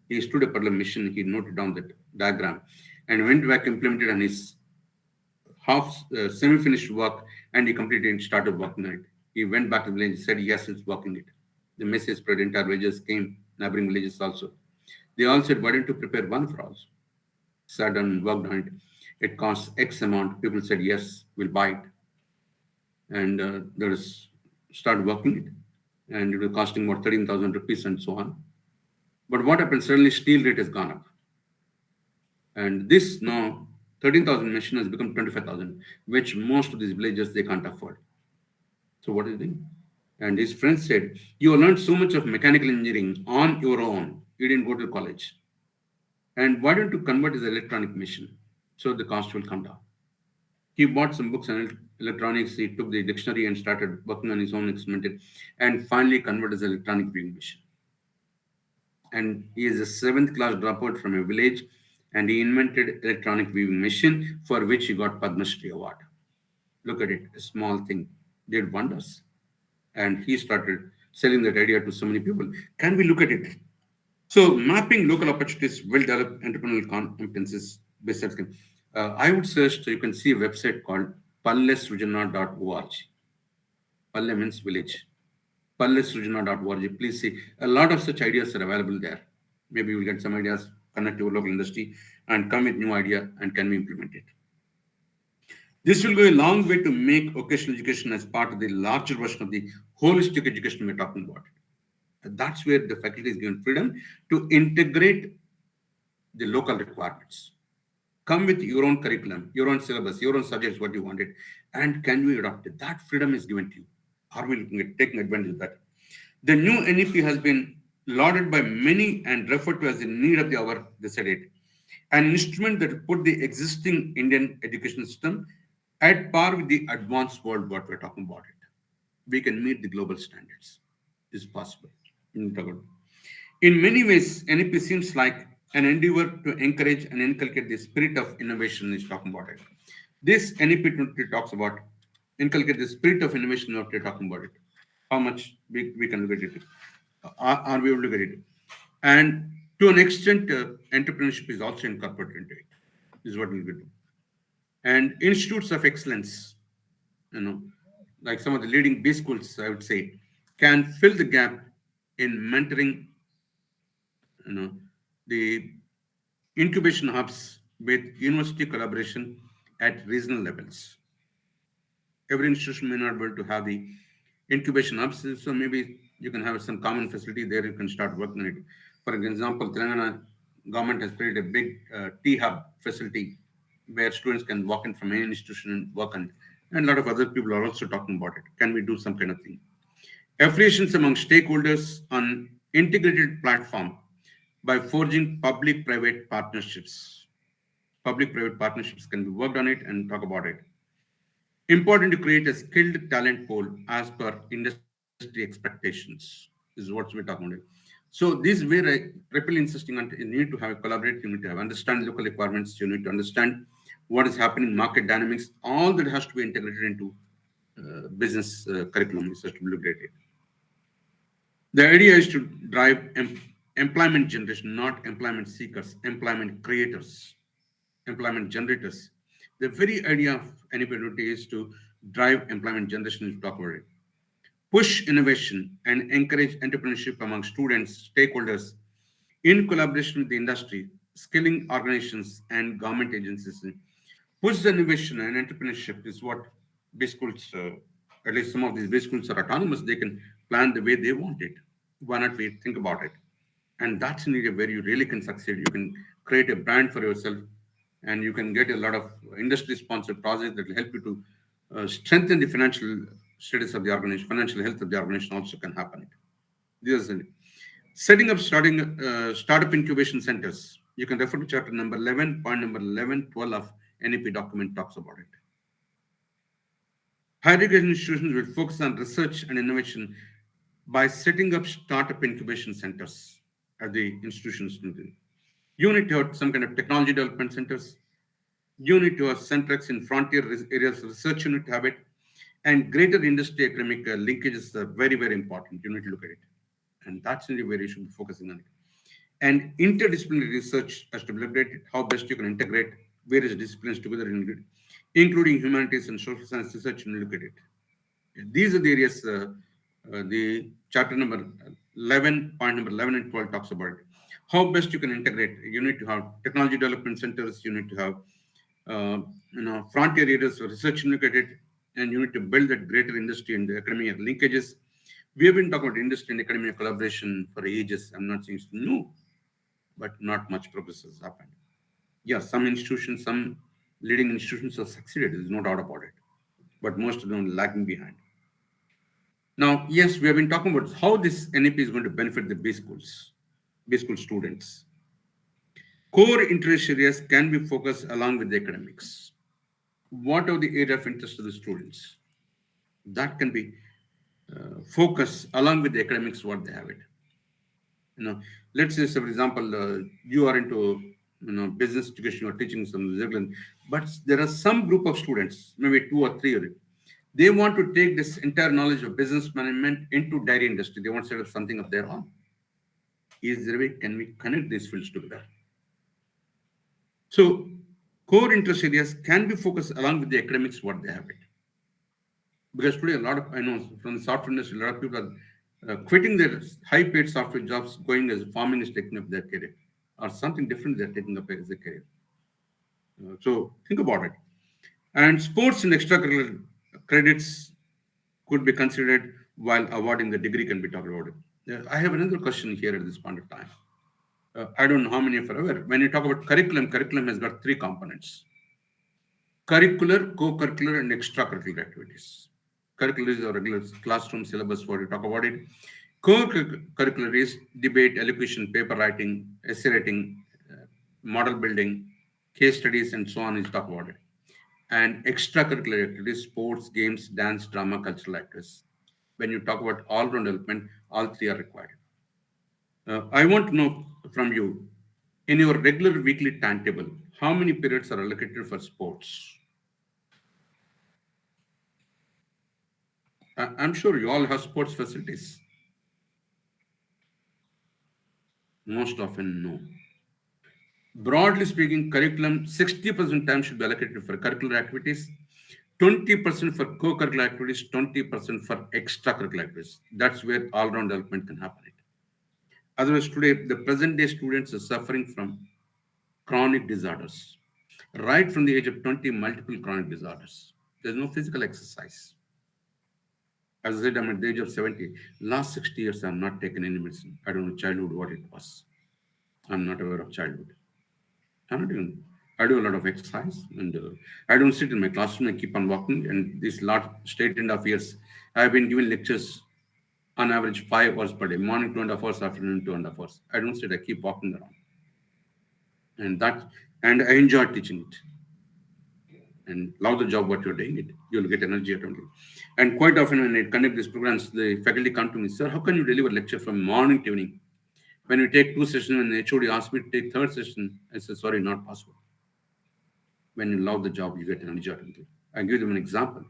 He stood up at the machine, he noted down that diagram, and went back, implemented on his half semi-finished work, and he completed and started working on it. He went back to the village, said, yes, it's working it. The message spread, entire villages came, neighboring villages also. They all said, why don't you prepare one for us? Sat down and worked on it. It costs X amount. People said, yes, we'll buy it. And there is start working it. And it was costing about 13,000 rupees and so on. But what happened? Suddenly steel rate has gone up. And this now, 13,000 machine has become 25,000, which most of these villages, they can't afford. So what is it? And his friend said, you learned so much of mechanical engineering on your own. You didn't go to college. And why don't you convert his electronic machine? So the cost will come down. He bought some books on electronics. He took the dictionary and started working on his own experiment and finally converted his electronic viewing machine. And he is a seventh class dropout from a village, and he invented electronic viewing machine for which he got Padma Shri Award. Look at it, a small thing did wonders. And he started selling that idea to so many people. Can we look at it? So mapping local opportunities will develop entrepreneurial competencies besides. I would suggest you can see a website called pallesrujana.org. Palle means village. Pallesrujana.org. Please see, a lot of such ideas are available there. Maybe you'll get some ideas, connect to your local industry, and come with new idea and can be implemented. This will go a long way to make vocational education as part of the larger version of the holistic education we're talking about. And that's where the faculty is given freedom to integrate the local requirements. Come with your own curriculum, your own syllabus, your own subjects, what you wanted, and can we adopt it? That freedom is given to you. Are we looking at taking advantage of that? The new NEP has been lauded by many and referred to as the need of the hour, they said it. An instrument that will put the existing Indian education system at par with the advanced world, what we're talking about it. We can meet the global standards. Is possible. In many ways, NEP seems like an endeavor to encourage and inculcate the spirit of innovation is talking about it. This NEP 20 talks about inculcate the spirit of innovation what we're talking about it. How much we can look at it. Are we able to get it? And to an extent, entrepreneurship is also incorporated into it. This is what we'll do. And institutes of excellence, like some of the leading B schools, I would say, can fill the gap in mentoring, the incubation hubs with university collaboration at regional levels. Every institution may not be able to have the incubation hubs, so maybe you can have some common facility there. You can start working on it. For example, Telangana government has created a big tea hub facility where students can walk in from any institution and work on it. And a lot of other people are also talking about it. Can we do some kind of thing? Affiliations among stakeholders on integrated platform by forging public-private partnerships. Public-private partnerships can be worked on it and talk about it. Important to create a skilled talent pool as per industry expectations is what we're talking about. So these were triple insisting on you need to have a collaborate, you need to have understand local requirements, you need to understand what is happening, market dynamics, all that has to be integrated into business curriculum is just to look at it. The idea is to drive employment generation, not employment seekers, employment creators, employment generators. The very idea of NEP is to drive employment generation is talk about it. Push innovation and encourage entrepreneurship among students, stakeholders, in collaboration with the industry, skilling organizations, and government agencies. Push the innovation and entrepreneurship is what B schools, at least some of these B schools are autonomous. They can plan the way they want it. Why not we think about it? And that's an area where you really can succeed. You can create a brand for yourself, and you can get a lot of industry-sponsored projects that will help you to strengthen the financial status of the organization, financial health of the organization also can happen. This is setting up startup incubation centers. You can refer to chapter number 11, point number 11, 12 of NEP document talks about it. Higher education institutions will focus on research and innovation by setting up startup incubation centers at the institutions. You need to have some kind of technology development centers. You need to have centers in frontier areas of research. You need to have it. And greater industry academic linkages are very, very important. You need to look at it. And that's really where you should be focusing on it. And interdisciplinary research has to be looked at how best you can integrate various disciplines together, including humanities and social science research, and look at it. These are the areas the chapter number 11, point number 11 and 12 talks about it. How best you can integrate. You need to have technology development centers. You need to have frontier areas of research indicated, and you need to build that greater industry and academia linkages. We have been talking about industry and academia collaboration for ages. I'm not saying it's new, but not much progress has happened. Yeah, some institutions, some leading institutions have succeeded. There's no doubt about it, but most of them are lagging behind. Now, yes, we have been talking about how this NEP is going to benefit the B schools, B school students. Core interest areas can be focused along with the academics. What are the area of interest of the students? That can be focused along with the academics, what they have it. Let's say, so for example, you are into business education or teaching some discipline, but there are some group of students, maybe two or three of it. They want to take this entire knowledge of business management into dairy industry. They want to set up something of their own. Is there a way can we connect these fields together? So core interest areas can be focused along with the academics, what they have it. Because today a lot of, I know from the software industry, a lot of people are quitting their high-paid software jobs, going as farming is taking up their career, or something different they're taking up as a career. So think about it. And sports and extracurricular credits could be considered while awarding the degree can be talked about it. I have another question here at this point of time. I don't know how many of you are aware. When you talk about curriculum, curriculum has got three components: curricular, co-curricular, and extracurricular activities. Curricular is our regular classroom syllabus, what we talk about it. Co-curricular is debate, elocution, paper writing, essay writing, model building, case studies, and so on is talk about it. And extracurricular activities, sports, games, dance, drama, cultural activities. When you talk about all-round development, all three are required. I want to know from you, in your regular weekly timetable, how many periods are allocated for sports? I'm sure you all have sports facilities. Most often, no. Broadly speaking, curriculum 60% time should be allocated for curricular activities, 20% for co-curricular activities, 20% for extracurricular activities. That's where all-round development can happen. Otherwise, today, the present day students are suffering from chronic disorders. Right from the age of 20, multiple chronic disorders. There's no physical exercise. As I said, I'm at the age of 70. Last 60 years, I've not taken any medicine. I don't know childhood what it was. I'm not aware of childhood. I'm not even. I do a lot of exercise, and I don't sit in my classroom. I keep on walking. And this last straight end of years, I've been giving lectures on average 5 hours per day, morning 2.5 hours, afternoon 2.5 hours. I don't sit. I keep walking around, and I enjoy teaching it, and love the job what you're doing. It you'll get energy automatically. And quite often when I conduct these programs, the faculty come to me, sir, how can you deliver lecture from morning to evening? When we take 2 sessions, when the HOD asks me to take third session, I say, sorry, not possible. When you love the job, you get energy automatically. I give them an example.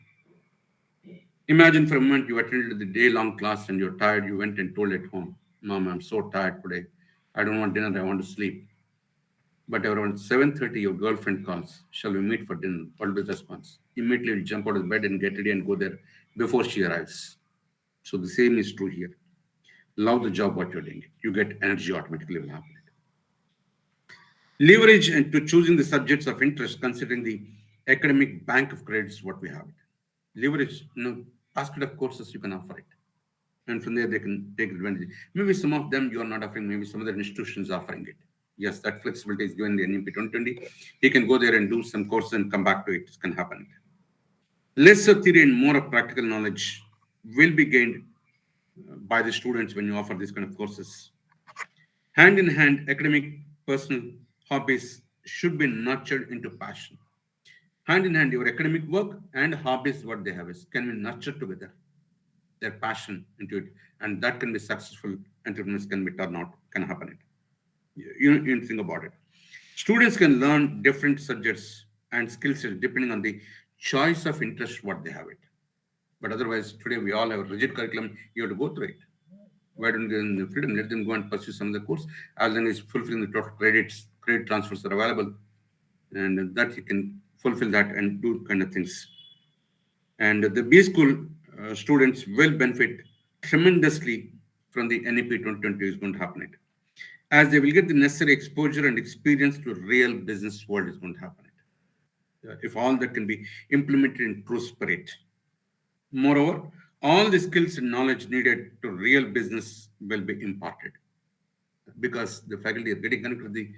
Imagine for a moment you attended the day-long class and you're tired. You went and told at home, Mom, I'm so tired today. I don't want dinner. I want to sleep. But around 7:30, your girlfriend calls. Shall we meet for dinner? What will be the response? Immediately you jump out of bed and get ready and go there before she arrives. So the same is true here. Love the job what you're doing. You get energy automatically will happen. Leverage into choosing the subjects of interest, considering the academic bank of credits what we have. Leverage, basket of courses you can offer it. And from there they can take advantage. Maybe some of them you are not offering, maybe some other institutions offering it. Yes, that flexibility is given in the NEP 2020. He can go there and do some course and come back to it. It can happen. Less of theory and more of practical knowledge will be gained by the students when you offer these kind of courses. Hand in hand, academic, personal hobbies should be nurtured into passion. Hand in hand, your academic work and hobbies, what they have is can be nurtured together. Their passion into it, and that can be successful. Entrepreneurs can be turned out, can happen. You think about it. Students can learn different subjects and skill sets depending on the choice of interest what they have it. But otherwise, today we all have a rigid curriculum. You have to go through it. Why don't you give them the freedom? Let them go and pursue some of the course as long as fulfilling the total credits, credit transfers are available, and that you can fulfill that and do kind of things. And the B school students will benefit tremendously from the NEP 2020 is going to happen it, as they will get the necessary exposure and experience to real business world is going to happen it. If all that can be implemented in true spirit. Moreover, all the skills and knowledge needed to real business will be imparted because the faculty are getting connected with the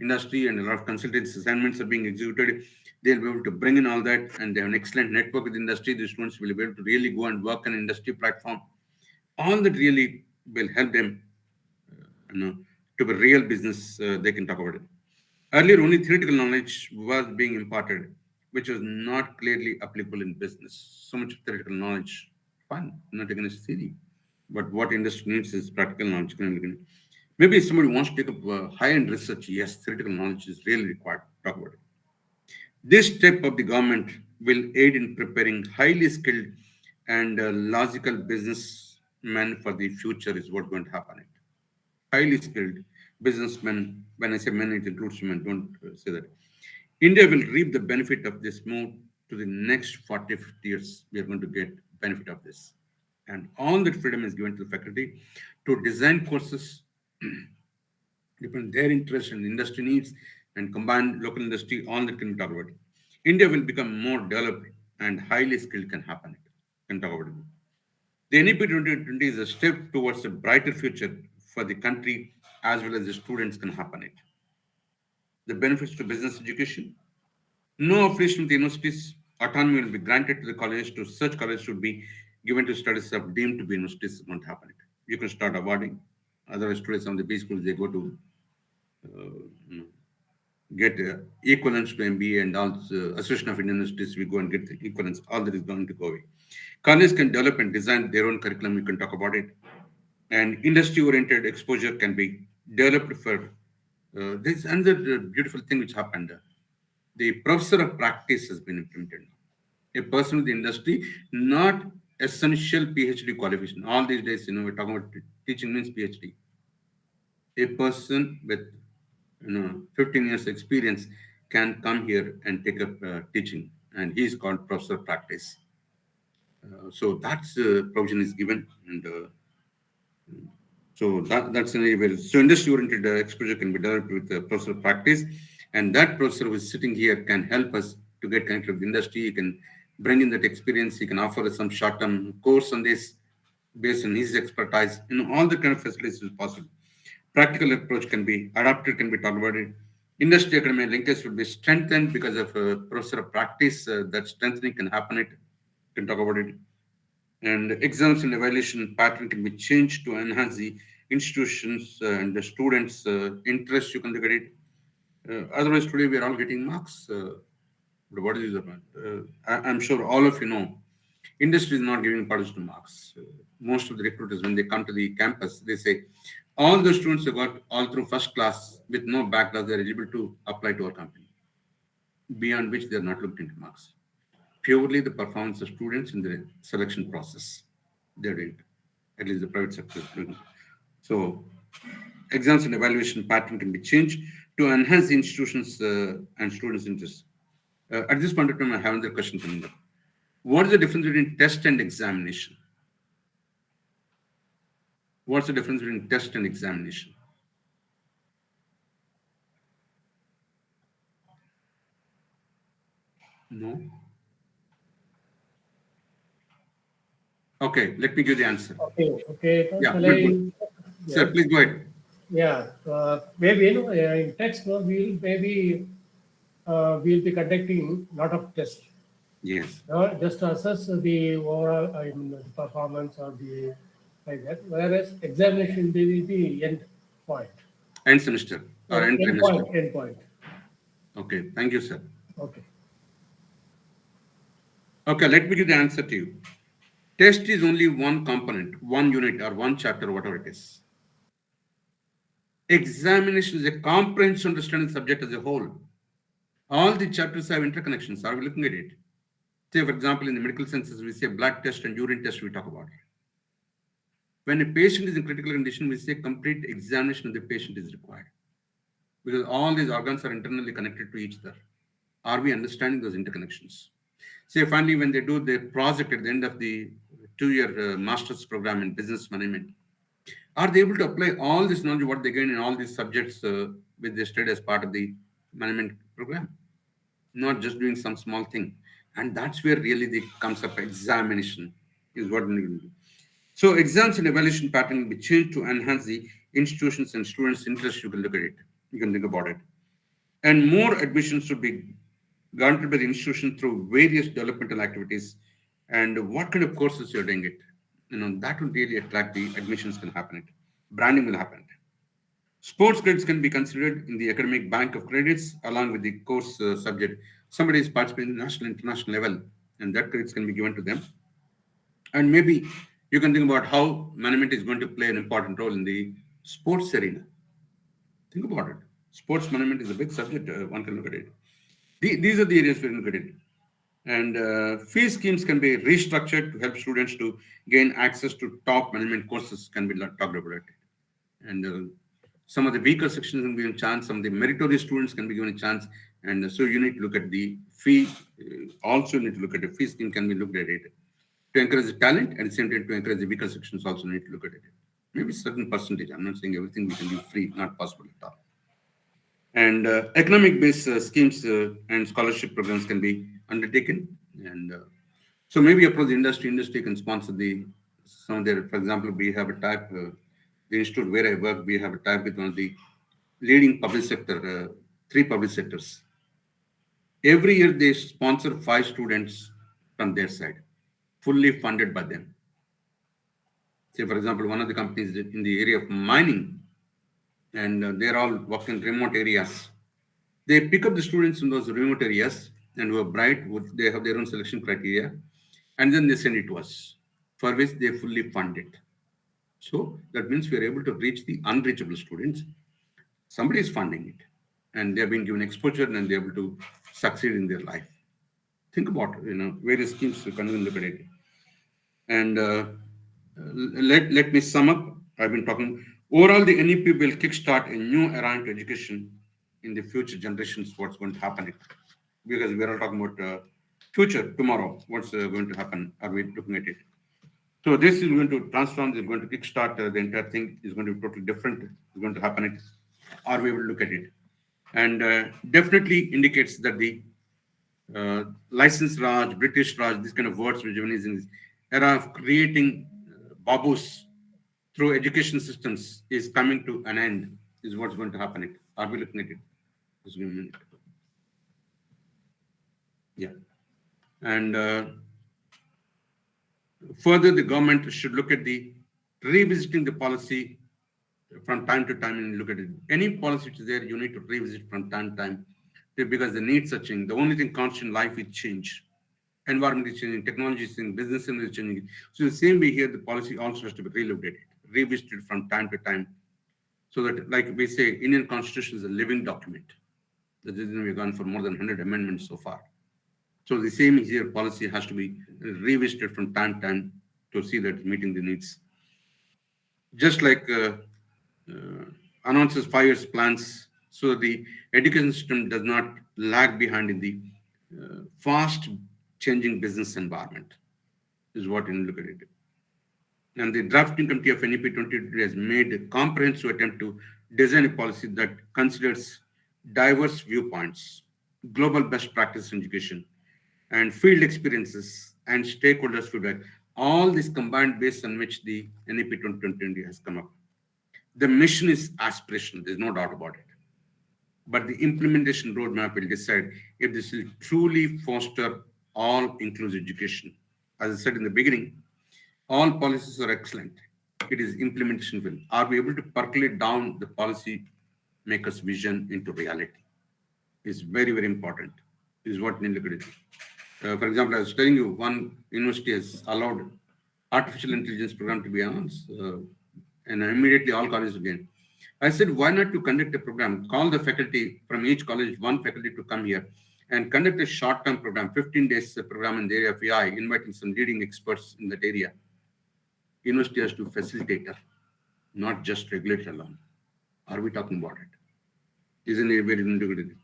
industry and a lot of consultancy assignments are being executed. They'll be able to bring in all that and they have an excellent network with the industry. The students will be able to really go and work on industry platform. All that really will help them to be real business. They can talk about it. Earlier, only theoretical knowledge was being imparted, which was not clearly applicable in business. So much theoretical knowledge, fine, not against theory. But what industry needs is practical knowledge. Maybe somebody wants to take up high-end research. Yes, theoretical knowledge is really required. Talk about it. This step of the government will aid in preparing highly skilled and logical businessmen for the future is what's going to happen. Highly skilled businessmen, when I say men, it includes women, don't say that. India will reap the benefit of this move to the next 40, 50 years. We are going to get benefit of this. And all that freedom is given to the faculty to design courses depend their interest and industry needs and combine local industry, all that can be talked about. India will become more developed and highly skilled can happen. Can talk about it. The NEP 2020 is a step towards a brighter future for the country as well as the students can happen it. The benefits to business education. No affiliation with universities. Autonomy will be granted to the colleges. To such colleges should be given to studies of deemed to be universities. Is not happen it. You can start awarding. Otherwise, students on the B schools they go to get equivalence to MBA and also Association of Indian Universities, we go and get the equivalence. All that is going to go away. Colleges can develop and design their own curriculum. You can talk about it. And industry-oriented exposure can be developed for. There's another beautiful thing which happened. The professor of practice has been implemented. A person with the industry, not essential PhD qualification. All these days, we're talking about teaching means PhD. A person with 15 years experience can come here and take up teaching, and he's called professor of practice. So that's provision is given, and so that's an area where so industry-oriented exposure can be developed with professor of practice, and that professor who is sitting here can help us to get connected with the industry. He can bring in that experience. He can offer us some short-term course on this based on his expertise. All the kind of facilities is possible. Practical approach can be adapted, can be talked about it. Industry academic linkage will be strengthened because of professor of practice. That strengthening can happen. It can talk about it. And exams and evaluation pattern can be changed to enhance the institutions and the students' interest. You can look at it. Otherwise, today we are all getting marks. But what is it about? I'm sure all of you know, industry is not giving importance to marks. Most of the recruiters, when they come to the campus, they say, all the students who got all through first class with no backlogs, they're eligible to apply to our company, beyond which they're not looked into marks. Purely the performance of students in the selection process. They didn't. At least the private sector is doing. So exams and evaluation pattern can be changed to enhance the institutions and students' interests. At this point of time, I have another question coming up. What is the difference between test and examination? What's the difference between test and examination? No? Okay, let me give the answer. Okay. Yeah, Shall good, I? good. Sir, please go ahead. Yeah, maybe in text, we'll be conducting lot of tests. Yes. Just to assess the overall performance or the like that. Whereas examination will be the end point. End semester or end End trimester. point. End point. Okay, thank you, sir. Okay. Okay, let me give the answer to you. Test is only one component, one unit, or one chapter, whatever it is. Examination is a comprehensive understanding subject as a whole. All the chapters have interconnections. Are we looking at it? Say, for example, in the medical sciences, we say blood test and urine test, we talk about. When a patient is in critical condition, we say complete examination of the patient is required. Because all these organs are internally connected to each other. Are we understanding those interconnections? Say, finally, when they do the project at the end of the 2-year master's program in business management, are they able to apply all this knowledge, what they gain in all these subjects with their study as part of the management program? Not just doing some small thing. And that's where really the concept of examination is what we need to do. So exams and evaluation pattern will be changed to enhance the institutions and students' interest. You can look at it. You can think about it. And more admissions should be granted by the institution through various developmental activities. And what kind of courses you're doing it, that will really attract the admissions can happen. It branding will happen. Sports credits can be considered in the academic bank of credits along with the course subject. Somebody is participating in national, international level, and that credits can be given to them. And maybe you can think about how management is going to play an important role in the sports arena. Think about it. Sports management is a big subject. One can look at it. These are the areas we can look at it. And fee schemes can be restructured to help students to gain access to top management courses can be talked about it. And some of the weaker sections can be given a chance. Some of the meritorious students can be given a chance. And so you need to look at the fee. Also need to look at the fee scheme can be looked at it to encourage the talent and at the same time to encourage the weaker sections also need to look at it. Maybe certain percentage. I'm not saying everything we can do free, not possible at all. And economic-based schemes and scholarship programs can be undertaken. And so maybe approach the industry. Industry can sponsor some of their, for example, we have a type, the institute where I work, we have a type with one of the leading public sector, 3 public sectors. Every year they sponsor 5 students from their side, fully funded by them. Say, for example, one of the companies in the area of mining, and they're all working in remote areas. They pick up the students in those remote areas and who are bright, they have their own selection criteria, and then they send it to us, for which they fully fund it. So that means we are able to reach the unreachable students. Somebody is funding it, and they have been given exposure and they're able to succeed in their life. Think about various schemes you can look at it. And let me sum up. I've been talking. Overall, the NEP will kickstart a new era into education in the future generations. What's going to happen? Because we are all talking about future tomorrow. What's going to happen? Are we looking at it? So this is going to transform. Is going to kickstart the entire thing. Is going to be totally different. Is going to happen. It. Are we able to look at it? And definitely indicates that the license Raj, British Raj, these kind of words which is in this era of creating babus through education systems is coming to an end, is what's going to happen. Are we looking at it? Just give me a minute. Yeah. And further, the government should look at the revisiting the policy from time to time and look at it. Any policy which is there, you need to revisit from time to time because the needs are changing. The only thing constant in life is change. Environment is changing, technology is changing, business is changing. So the same way here, the policy also has to be relooked at, revisited from time to time. So that, like we say, Indian Constitution is a living document. The reason we've gone for more than 100 amendments so far. So the same is here, policy has to be revisited from time to time to see that it's meeting the needs. Just like uh, announces 5 years plans so that the education system does not lag behind in the fast changing business environment is what you look at it. And the drafting committee of NEP 2020 has made a comprehensive attempt to design a policy that considers diverse viewpoints, global best practice in education, and field experiences and stakeholders' feedback. All this combined based on which the NEP 2020 has come up. The mission is aspirational, there's no doubt about it. But the implementation roadmap will decide if this will truly foster all inclusive education. As I said in the beginning, all policies are excellent. It is implementation will. Are we able to percolate down the policy makers' vision into reality? Is very, very important. Is what we look at it. For example, I was telling you, one university has allowed artificial intelligence program to be announced, and immediately all colleges again. I said, why not to conduct a program? Call the faculty from each college, one faculty to come here and conduct a short-term program, 15 days program in the area of AI, inviting some leading experts in that area. University has to facilitate it, not just regulate alone. Are we talking about it? Isn't it very integrated?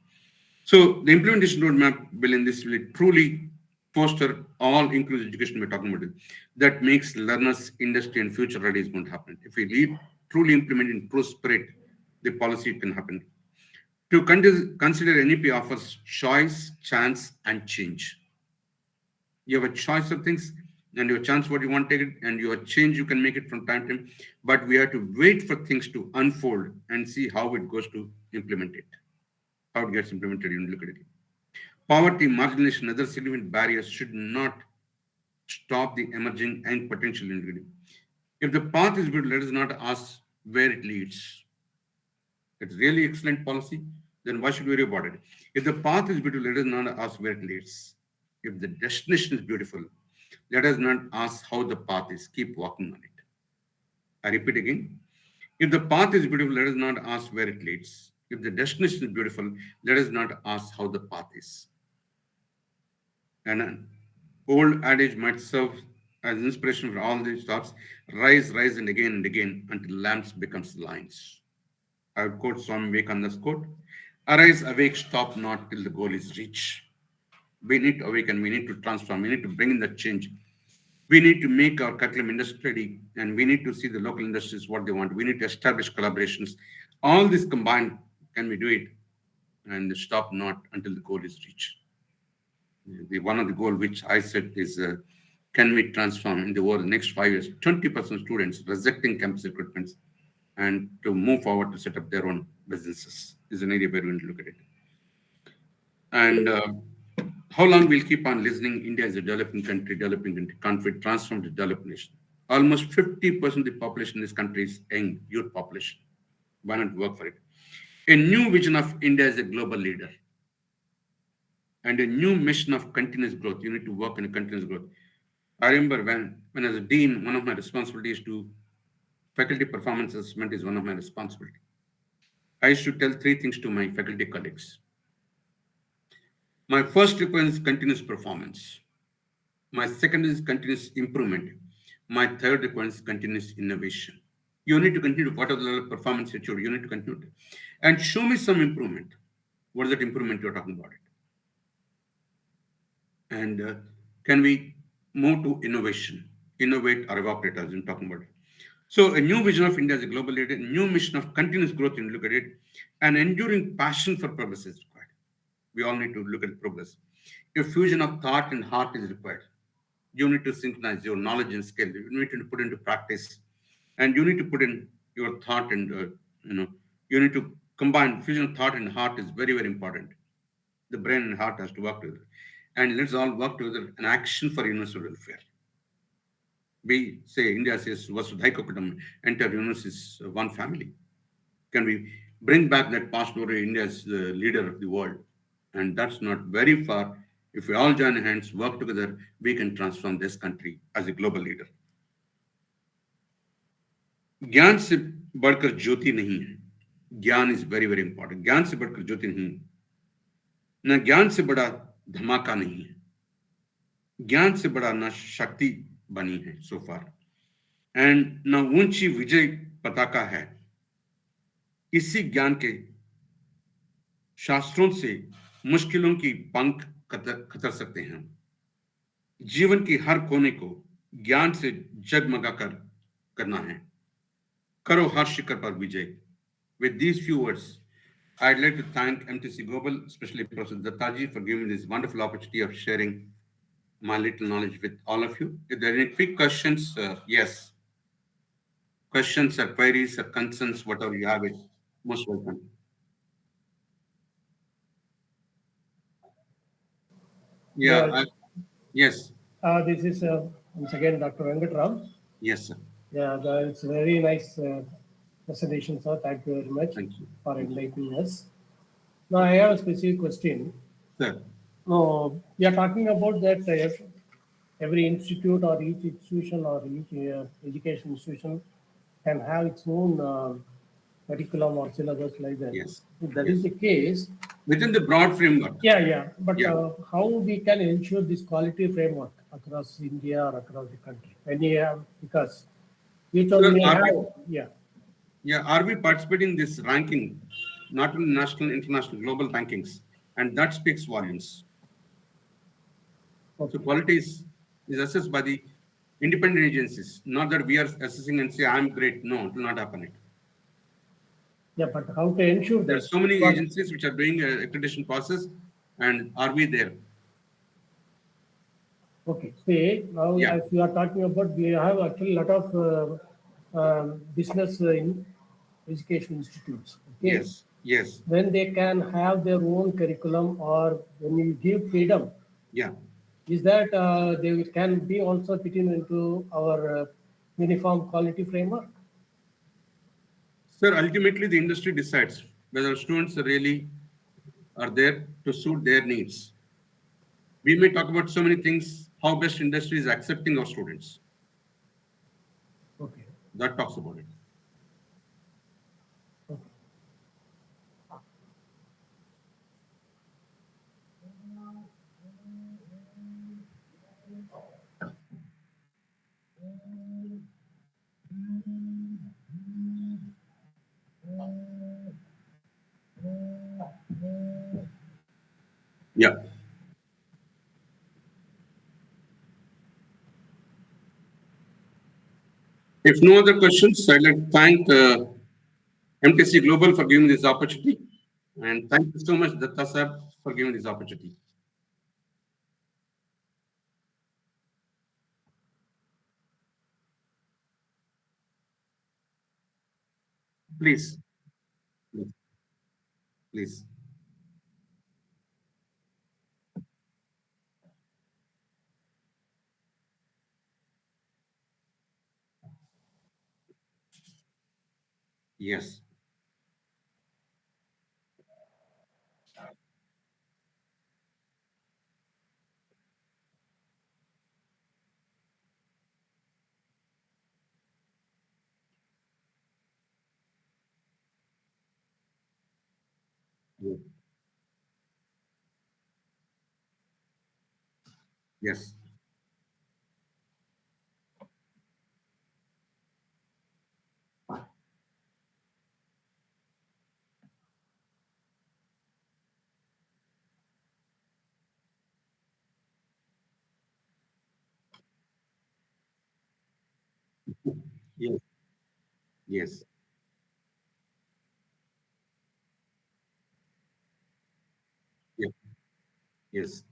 So the implementation roadmap will in this will truly foster all inclusive education we're talking about it. That makes learners, industry, and future ready is going to happen. If we truly implement in true spirit, the policy can happen. To consider NEP offers choice, chance, and change. You have a choice of things and your chance what you want to take it and your change you can make it from time to time. But we have to wait for things to unfold and see how it goes to implement it, how it gets implemented in look at it. Poverty, marginalization, and other significant barriers should not stop the emerging and potential individual. If the path is good, let us not ask where it leads. It's really excellent policy, then why should we worry about it? If the path is beautiful, let us not ask where it leads. If the destination is beautiful, let us not ask how the path is. Keep walking on it. I repeat again. If the path is beautiful, let us not ask where it leads. If the destination is beautiful, let us not ask how the path is. And an old adage might serve as inspiration for all these stops. Rise, rise, and again until lamps becomes lines. I would quote Swami Vivekananda's quote, arise, awake, stop not till the goal is reached. We need to awaken, we need to transform, we need to bring in that change. We need to make our curriculum industry ready, and we need to see the local industries what they want. We need to establish collaborations. All this combined, can we do it? And stop not until the goal is reached. The one of the goal which I set is can we transform in the over the next 5 years 20% students rejecting campus recruitments and to move forward to set up their own businesses is an area where we need to look at it. And how long we'll keep on listening? India is a developing country, conflict transformed to developed nation. Almost 50% of the population in this country is young, youth population. Why not work for it? A new vision of India as a global leader and a new mission of continuous growth. You need to work in a continuous growth. I remember when as a dean, one of my responsibilities to faculty performance assessment is one of my responsibility. I used to tell 3 things to my faculty colleagues. My first requirement is continuous performance. My second is continuous improvement. My third requirement is continuous innovation. You need to continue whatever the level of performance you need to continue to. And show me some improvement. What is that improvement you're talking about? And can we move to innovation? Innovate or evaporate, as I'm talking about it. So a new vision of India as a global leader, a new mission of continuous growth, and look at it, an enduring passion for progress is required. We all need to look at progress. A fusion of thought and heart is required. You need to synchronize your knowledge and skill. You need to put into practice, and you need to put in your thought and you need to combined fusion of thought and heart is very, very important. The brain and heart has to work together. And let's all work together in action for universal welfare. We say, India says, Vasudhaiva Kutumbakam, entire universe is one family. Can we bring back that past glory? India is the leader of the world. And that's not very far. If we all join hands, work together, we can transform this country as a global leader. ज्ञान से बढ़कर ज्योति नहीं है. ज्ञान is very very important. ज्ञान से बढ़कर ज्योति नहीं है. न ज्ञान से बड़ा धमाका नहीं है. ज्ञान से बड़ा न शक्ति बनी है सो फार. एंड न ऊंची विजय पताका है. इसी ज्ञान के शास्त्रों से मुश्किलों की पंख कतर सकते हैं. जीवन की हर कोने को ज्ञान से जगमगा कर करना है. करो हर शिखर पर विजय. With these few words, I'd like to thank MTC Global, especially Professor Dattaji, for giving me this wonderful opportunity of sharing my little knowledge with all of you. If there are any quick questions, yes, questions or queries or concerns, whatever you have, it most welcome. Yeah, Yeah, yes, this is once again Dr. Venkatram. yes, sir. Yeah, it's a very nice presentation, sir. Thank you very much Thank you. for enlightening us. Now, I have a specific question. Sir, We are talking about that every institute or each institution or each education institution can have its own curriculum or syllabus like that. yes, If that yes. is the case, Within the broad framework. yeah. But Yeah. how we can ensure this quality framework across India or across the country? Because each of Sir, may are have, we, yeah. yeah, are we participating in this ranking, not only national, international, global rankings, and that speaks volumes. So Okay. quality is assessed by the independent agencies, not that we are assessing and say, I'm great. No, it will not happen. Yeah, but how to ensure There are that? so many But- agencies which are doing accreditation process, and are we there? Okay, see, now Yeah. as you are talking about, we have actually a lot of business in education institutes. Okay? Yes, yes, When they can have their own curriculum or when you give freedom, yeah. is that can be also fitting into our uniform quality framework? Sir, ultimately the industry decides whether students really are there to suit their needs. We may talk about so many things, how best industry is accepting our students. Okay. That talks about it. Okay. Yeah. If no other questions, I'd like to thank MTC Global for giving this opportunity. And thank you so much, Datta sir, for giving this opportunity. Please, please, please. Yes, yes, yes, yes, yes, yes, yes,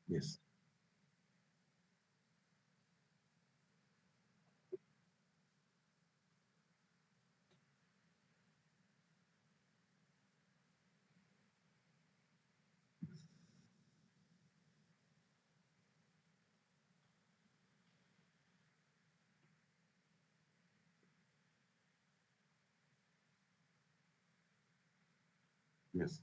Yes. Yes.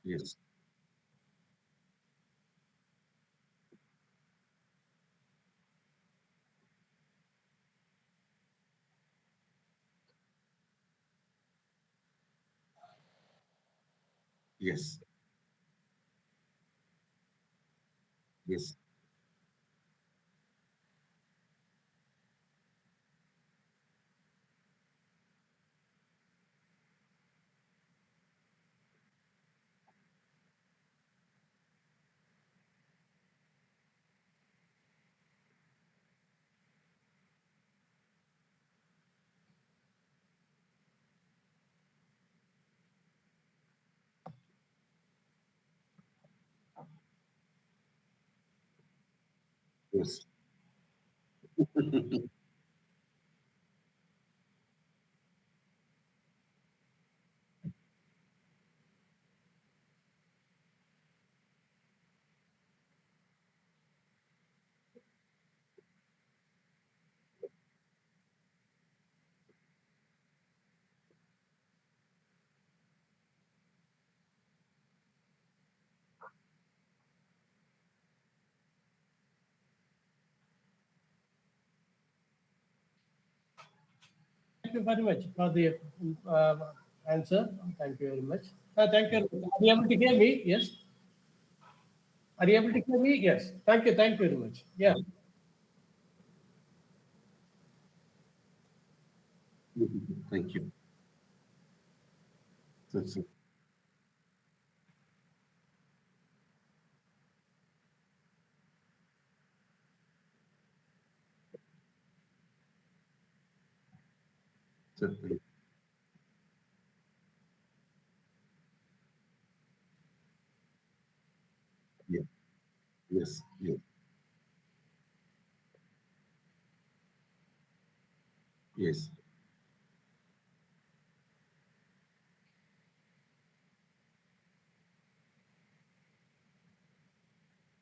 Yes. Yes. Yes. Yes. Thank you very much for the answer. Thank you very much. Thank you. Are you able to hear me? Yes. Are you able to hear me? Yes. Thank you. Thank you very much. Yeah. Thank you. That's it. Certainly. Yeah. Yes. Yes. Yes.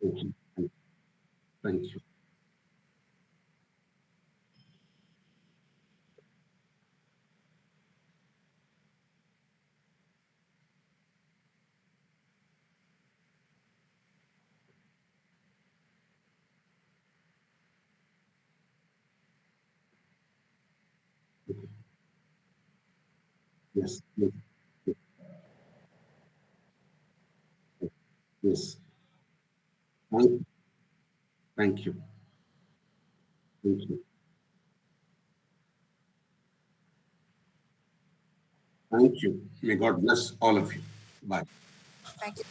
Thank you. Thank you. Yes. Yes. Yes. Thank, thank you. Thank you. Thank you. May God bless all of you. Bye. Thank you.